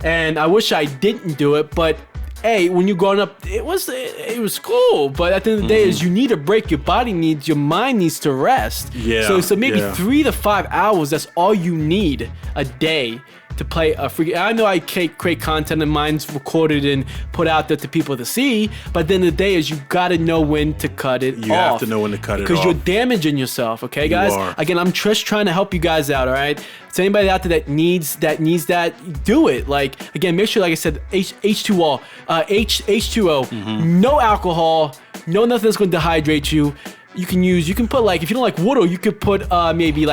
and I wish I didn't do it, but. Hey, when you're growing up, it was cool, but at the end of the day, is you need a break. Your body needs, your mind needs to rest. Yeah. So maybe yeah. 3 to 5 hours. That's all you need a day to play a free. I know I create content and mine's recorded and put out there to people to see, but at the end of the day, is you got to know when to cut it off. You have to know when to cut it off. Because you're damaging yourself. Okay, guys. are. Again, I'm just trying to help you guys out. All right. So anybody out there that needs that, do it. Like again, make sure, like I said, H2O, no alcohol, no nothing that's going to dehydrate you. You can put like, if you don't like water, you could put maybe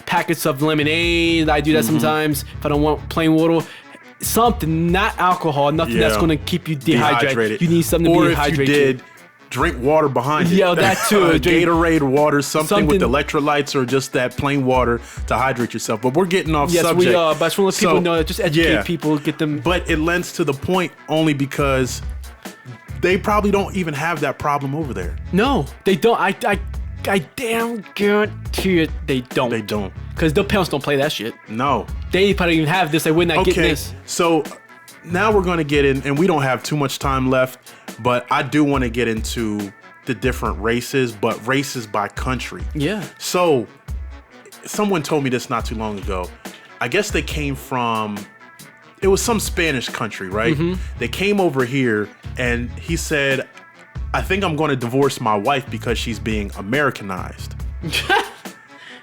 packets of lemonade. I do that sometimes if I don't want plain water. Something, not alcohol, nothing that's going to keep you dehydrated. You need something to dehydrate Or if you did, drink water behind it. Yeah, that too. Gatorade water, something with electrolytes, or just that plain water to hydrate yourself. But we're getting off subject. Yes, we are. But I just want to let people know that just educate people, get them. But it lends to the point only because they probably don't even have that problem over there. No, they don't. I damn guarantee it, they don't. They don't. Because their parents don't play that shit. No. They probably even have this. They would not get this. So now we're going to get in, and we don't have too much time left, but I do want to get into the different races, but races by country. Yeah. So someone told me this not too long ago. I guess they came from, it was some Spanish country, right? Mm-hmm. They came over here, and he said, I think I'm going to divorce my wife because she's being Americanized.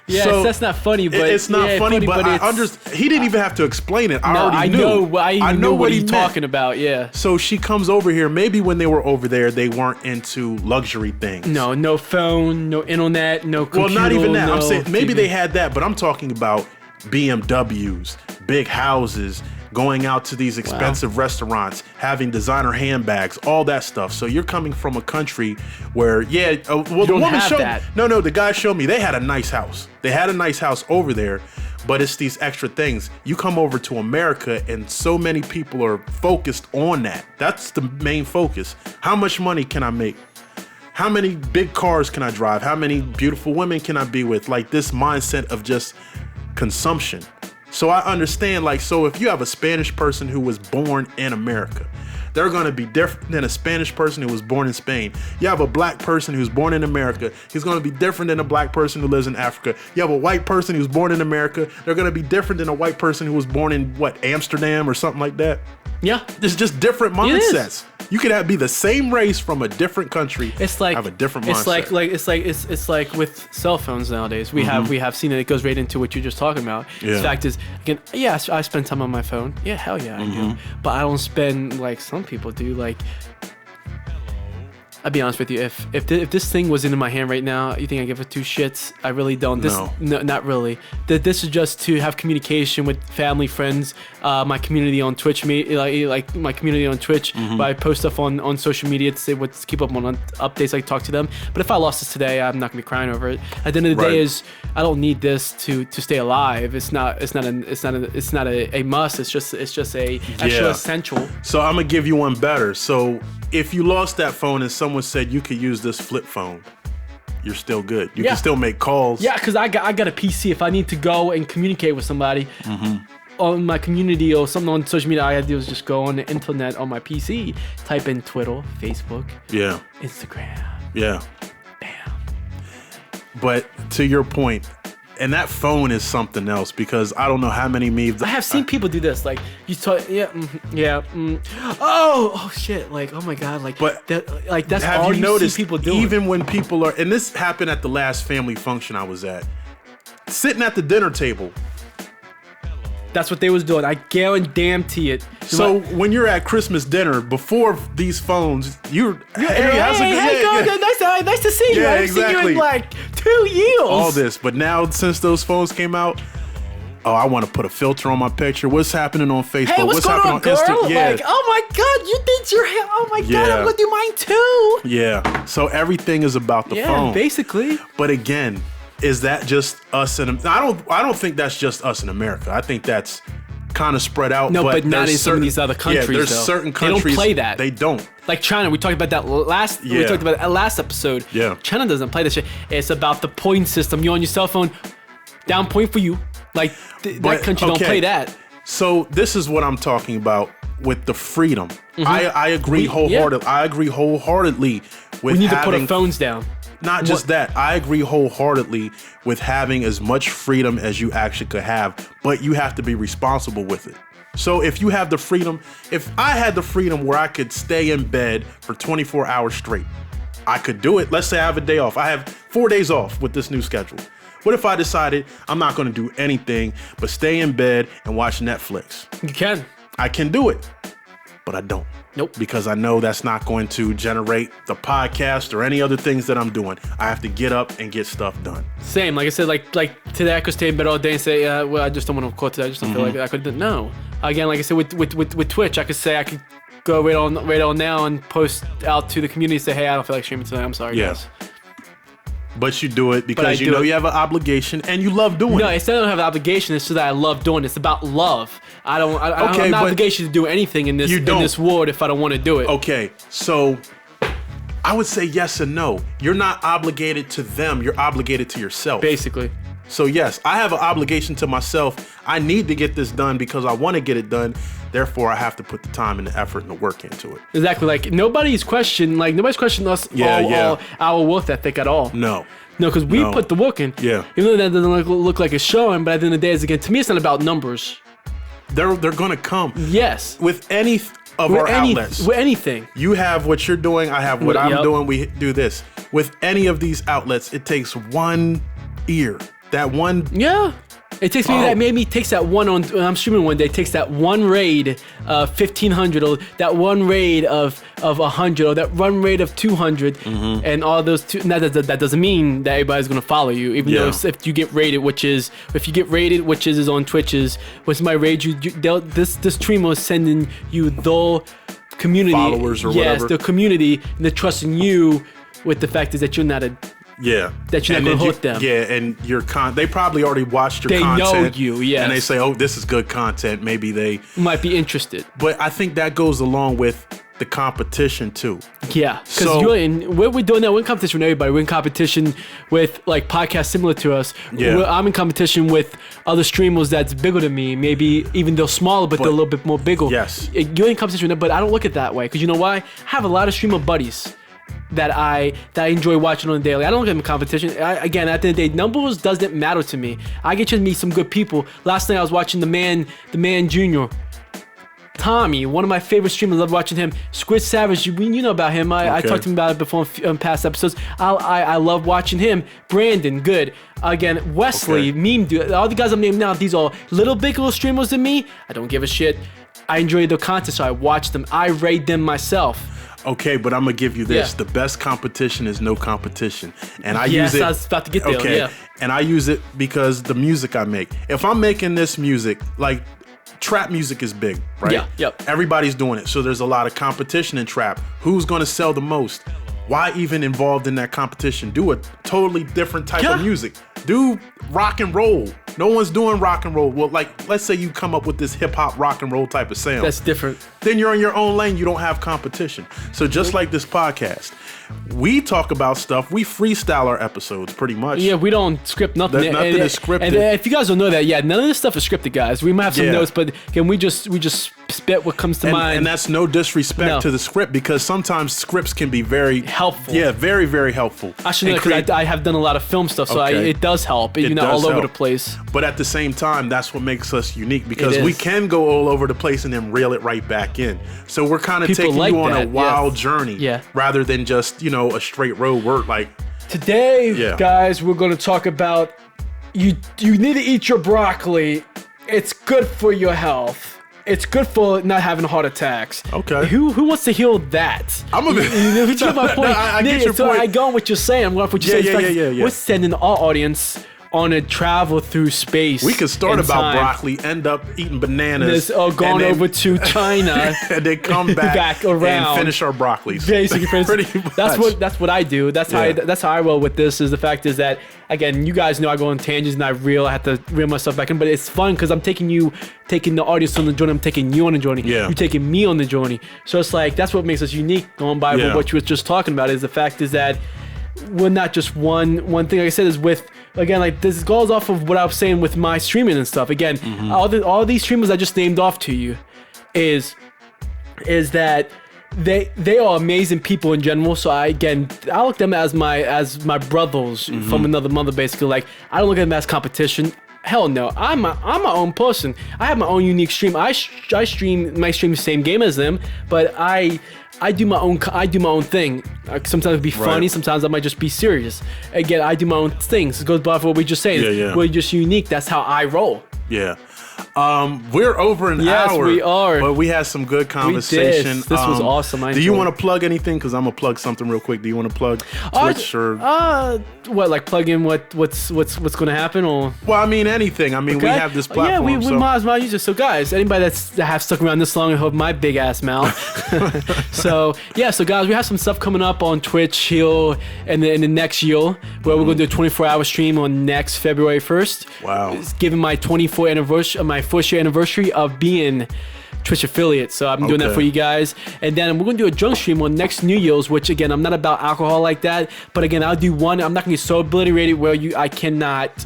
Yeah, So, that's not funny, but it's not funny, but I it's, understand. He didn't even have to explain it. I No, already I knew. know. I know what he's meant. talking about. Yeah. So she comes over here. Maybe when they were over there, they weren't into luxury things. No phone, no internet, no computer. Well, not even that. No I'm saying maybe TV. they had that, but I'm talking about BMWs, big houses, going out to these expensive restaurants, having designer handbags, all that stuff. So you're coming from a country where, the woman have showed that. No, the guy showed me they had a nice house. They had a nice house over there, but it's these extra things. You come over to America, and so many people are focused on that. That's the main focus. How much money can I make? How many big cars can I drive? How many beautiful women can I be with? Like this mindset of just consumption. So I understand, like, so if you have a Spanish person who was born in America, they're going to be different than a Spanish person who was born in Spain. You have a black person who's born in America, he's going to be different than a black person who lives in Africa. You have a white person who's born in America, they're going to be different than a white person who was born in, Amsterdam or something like that? Yeah. It's just different mindsets. You could be the same race from a different country. It's like have a different mindset. It's like with cell phones nowadays. We have seen it. It goes right into what you're just talking about. Yeah. The fact is, again, yes, I spend time on my phone. Yeah, hell yeah, I do. But I don't spend like some people do. Like, I'll be honest with you. If this thing was in my hand right now, you think I give it two shits? I really don't. No, not really. This is just to have communication with family, friends, my community on Twitch. Like my community on Twitch. But I post stuff on social media to say what's keep up on updates. I talk to them. But if I lost this today, I'm not gonna be crying over it. At the end of the day, I don't need this to stay alive. It's not a must. It's just a extra essential. So I'm gonna give you one better. So if you lost that phone and someone said you could use this flip phone, you're still good. You can still make calls. Yeah, because I got a PC. If I need to go and communicate with somebody on my community or something on social media, all I had to do is just go on the internet on my PC, type in Twitter, Facebook, Instagram. Yeah. Bam. But to your point, And that phone is something else because I don't know how many memes. I have seen people do this. Like you talk, oh shit! Like, oh my god! Like, But that's have all you you noticed? see people doing. Even when people are, and this happened at the last family function I was at, sitting at the dinner table. That's what they was doing. I guarantee it. So when you're at Christmas dinner, before these phones, hey, how's it going? Yeah. Nice to see you. Yeah, I haven't seen you exactly. in like 2 years. All this, but now since those phones came out, I want to put a filter on my picture. What's happening on Facebook? Hey, what's going happening on, girl? Insta? Yeah. Like, oh my god, you think your hair? Oh my god, Yeah. I'm gonna do mine too. Yeah. So everything is about the phone. Basically. But again, is that just us in? I don't think that's just us in America. I think that's kind of spread out. No, but not there's in some of these other countries. Yeah, there's though. certain countries they don't play that. They don't. Like China, we talked about that last. Yeah. We talked about that last episode. Yeah. China doesn't play this shit. It's about the point system. You're on your cell phone, down point for you. Like that country don't play that. So this is what I'm talking about with the freedom. I agree wholeheartedly. I agree wholeheartedly with We need to having, put our phones down. Not just that. I agree wholeheartedly with having as much freedom as you actually could have, but you have to be responsible with it. So if you have the freedom, if I had the freedom where I could stay in bed for 24 hours straight, I could do it. Let's say I have a day off. I have 4 days off with this new schedule. What if I decided I'm not going to do anything but stay in bed and watch Netflix? You can. I can do it, but I don't. Nope. Because I know that's not going to generate the podcast or any other things that I'm doing. I have to get up and get stuff done. Same. Like I said, like today I could stay in bed all day and say, well, I just don't want to record today. I just don't feel like I could. No. Again, like I said, with Twitch, I could say I could go right on now and post out to the community and say, hey, I don't feel like streaming today. I'm sorry, guys. But you do it because you know you have an obligation and you love doing it. No, it's not that I don't have an obligation. It's so that I love doing it. It's about love. I don't have an obligation to do anything in this world if I don't want to do it. Okay, so I would say yes and no. You're not obligated to them. You're obligated to yourself. Basically. So yes, I have an obligation to myself. I need to get this done because I want to get it done. Therefore, I have to put the time and the effort and the work into it. Exactly. Like nobody's questioning us our worth ethic at all. No, because we put the work in. Yeah. Even though that doesn't look like it's showing, but at the end of the day, again, to me, it's not about numbers. They're gonna come. Yes. With any of our outlets. With anything. You have what you're doing. I have what I'm doing. We do this. With any of these outlets, it takes one ear. That one. Yeah. It takes me takes that one on. When I'm streaming one day, it takes that one raid of 1,500, or that one raid of 100, or that one raid of 200, and all those two. That doesn't mean that everybody's gonna follow you, even though if you get raided, which is on Twitch's, when somebody raids you, this streamer is sending you the community followers or whatever. Yes, the community, and they're trusting you with the fact is that you're not a. Yeah. That you're not going to hurt them. Yeah, and they probably already watched your content. They know you, yes. And they say, oh, this is good content. Maybe they might be interested. But I think that goes along with the competition too. Yeah. Because we're doing that. We're in competition with everybody. We're in competition with like podcasts similar to us. Yeah. I'm in competition with other streamers that's bigger than me. Maybe even they're smaller, but they're a little bit more bigger. Yes. You're in competition with them, but I don't look at it that way. Because you know why? I have a lot of streamer buddies that I enjoy watching on the daily. I don't look at them in competition. Again, at the end of the day, numbers doesn't matter to me. I get to meet some good people. Last night I was watching the man Junior. Tommy, one of my favorite streamers. I love watching him. Squid Savage, you know about him. I talked to him about it before in past episodes. I love watching him. Brandon, good. Again, Wesley, Meme Dude. All the guys I'm naming now, these are little bigger streamers than me. I don't give a shit. I enjoy their content, so I watch them. I raid them myself. Okay, but I'm gonna give you this. The best competition is no competition. And I use it. I was about to get there. Okay. And I use it because the music I make. If I'm making this music, like trap music is big, right? Yeah. Yep. Everybody's doing it. So there's a lot of competition in trap. Who's gonna sell the most? Why even involved in that competition? Do a totally different type of music. Do rock and roll. No one's doing rock and roll. Well, like, let's say you come up with this hip hop rock and roll type of sound. That's different. Then you're in your own lane. You don't have competition. So just like this podcast, we talk about stuff. We freestyle our episodes pretty much. Yeah, we don't script nothing. Nothing is scripted. And if you guys don't know that, none of this stuff is scripted, guys. We might have some notes, but again, we just spit what comes to mind. And that's no disrespect to the script, because sometimes scripts can be very helpful. Yeah, very, very helpful. I should know, because I have done a lot of film stuff, so it does help. You're not all over the place. But at the same time, that's what makes us unique, because we can go all over the place and then reel it right back in. So we're kind of taking you on a wild journey rather than just, a straight road work. Like today, guys, we're going to talk about you need to eat your broccoli. It's good for your health. It's good for not having heart attacks. Okay. Who wants to heal that? I'm a bit. You get my point. I get your so point. I go on what you're saying. I'm going off what you're saying. Yeah. We're sending our audience on a travel through space. We could start about broccoli, end up eating bananas, gone over to China, and then come back around and finish our broccolis. Basically, pretty much. That's what I do. That's how I roll with this. Is the fact is that, again, you guys know I go on tangents and I have to reel myself back in, but it's fun because I'm taking the audience on the journey. I'm taking you on the journey. Yeah. You're taking me on the journey. So it's like that's what makes us unique. Going by what you were just talking about is the fact is that we're not just one thing. Like I said, is with, again, like this goes off of what I was saying with my streaming and stuff. Again, all these streamers I just named off to you is that they are amazing people in general. So I look at them as my brothers from another mother. Basically, like I don't look at them as competition. Hell no, I'm my own person. I have my own unique stream. I stream the same game as them, but I do my own thing. Sometimes it'll be funny, sometimes I might just be serious. Again, I do my own things. It goes by what we just said. We're just unique. That's how I roll. Yeah. We're over an hour. Yes, we are. But we had some good conversation. We did. This was awesome. Do you want to plug anything? Because I'm gonna plug something real quick. Do you want to plug Twitch or what? Like plug in what's gonna happen or? Well, I mean anything. I mean we have this platform. Yeah, we might as well use it. So guys, anybody that have stuck around this long and hope my big ass mouth. So guys, we have some stuff coming up on Twitch here in the next year where we're gonna do a 24-hour stream on next February 1st. Wow. It's given my 24th anniversary, my first year anniversary of being Twitch affiliate. So I'm doing that for you guys. And then we're going to do a drunk stream on next New Year's, which again, I'm not about alcohol like that. But again, I'll do one. I'm not going to get so obliterated where I cannot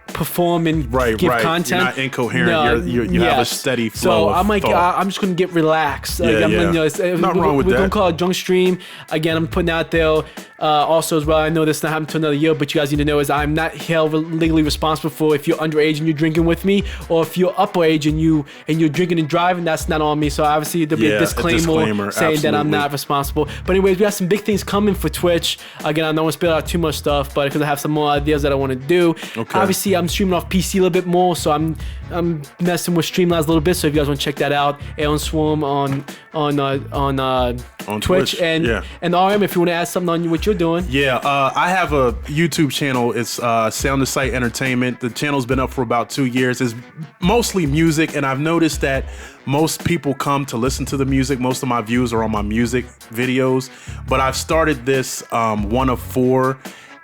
perform and give content. You're not incoherent. You have a steady flow. So I'm just gonna get relaxed. Not wrong with that. We're gonna call it a drunk stream. Again, I'm putting out there also as well. I know this not happening to another year, but you guys need to know is I'm not held legally responsible for if you're underage and you're drinking with me, or if you're upper age and you're drinking and driving. That's not on me. So obviously there'll be a disclaimer saying that I'm not responsible. But anyways, we got some big things coming for Twitch. Again, I don't want to spill out too much stuff, but because I have some more ideas that I want to do. Obviously, I'm streaming off PC a little bit more, so I'm messing with Streamlabs a little bit. So if you guys want to check that out, Aeon Swarm on Twitch and RM, if you want to add something on what you're doing. I have a YouTube channel. It's Sound to Sight Entertainment. The channel's been up for about 2 years. It's mostly music, and I've noticed that most people come to listen to the music. Most of my views are on my music videos, but I've started this one of 4.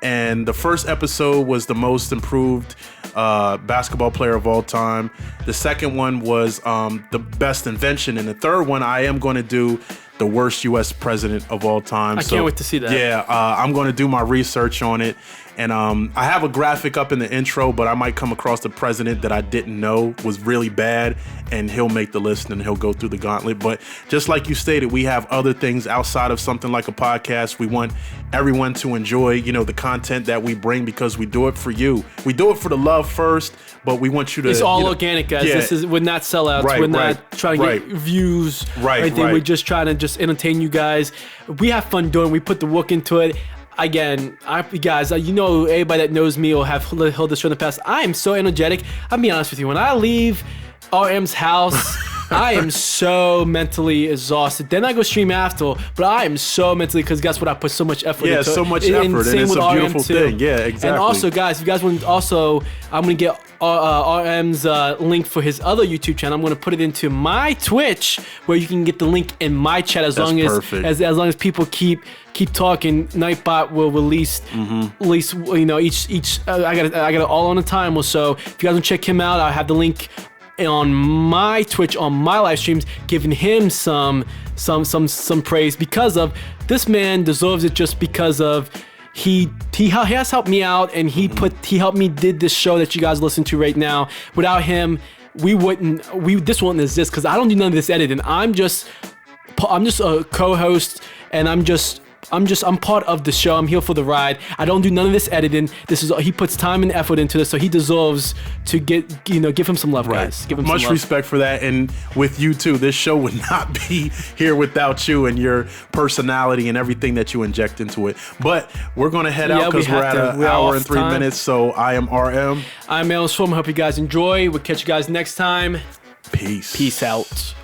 And the first episode was the most improved basketball player of all time. The second one was the best invention. And the third one, I am going to do the worst U.S. president of all time. I can't wait to see that. Yeah, I'm going to do my research on it. And I have a graphic up in the intro, but I might come across the president that I didn't know was really bad, and he'll make the list and he'll go through the gauntlet. But just like you stated, we have other things outside of something like a podcast. We want everyone to enjoy, the content that we bring because we do it for you. We do it for the love first, but we want you to. It's all organic, guys. Yeah. We're not sellouts. We're not trying to get views. We're just trying to just entertain you guys. We have fun doing it. We put the work into it. Again, guys, everybody that knows me or have held this show in the past, I am so energetic. I'll be honest with you. When I leave RM's house, I am so mentally exhausted. Then I go stream after, but I am so mentally, because guess what? I put so much effort into it. And it's a beautiful thing. Yeah, exactly. And also, guys, if you guys want, I'm going to get RM's link for his other YouTube channel. I'm going to put it into my Twitch, where you can get the link in my chat. As long as people keep talking, Nightbot will release each. I got it all on a timer. So if you guys want to check him out, I have the link on my Twitch, on my live streams, giving him some praise, because of this man deserves it, just because of he has helped me out, and he helped me did this show that you guys listen to right now. Without him, this wouldn't exist, because I don't do none of this editing. I'm just a co-host, and I'm part of the show. I'm here for the ride. I don't do none of this editing. He puts time and effort into this, so he deserves to give him some love, guys. Give him much some love. Respect for that, and with you too. This show would not be here without you and your personality and everything that you inject into it. But we're gonna head out, because we're at an hour and 3 minutes. So I am RM. I'm Alan Swim. I hope you guys enjoy. We'll catch you guys next time. Peace. Peace out.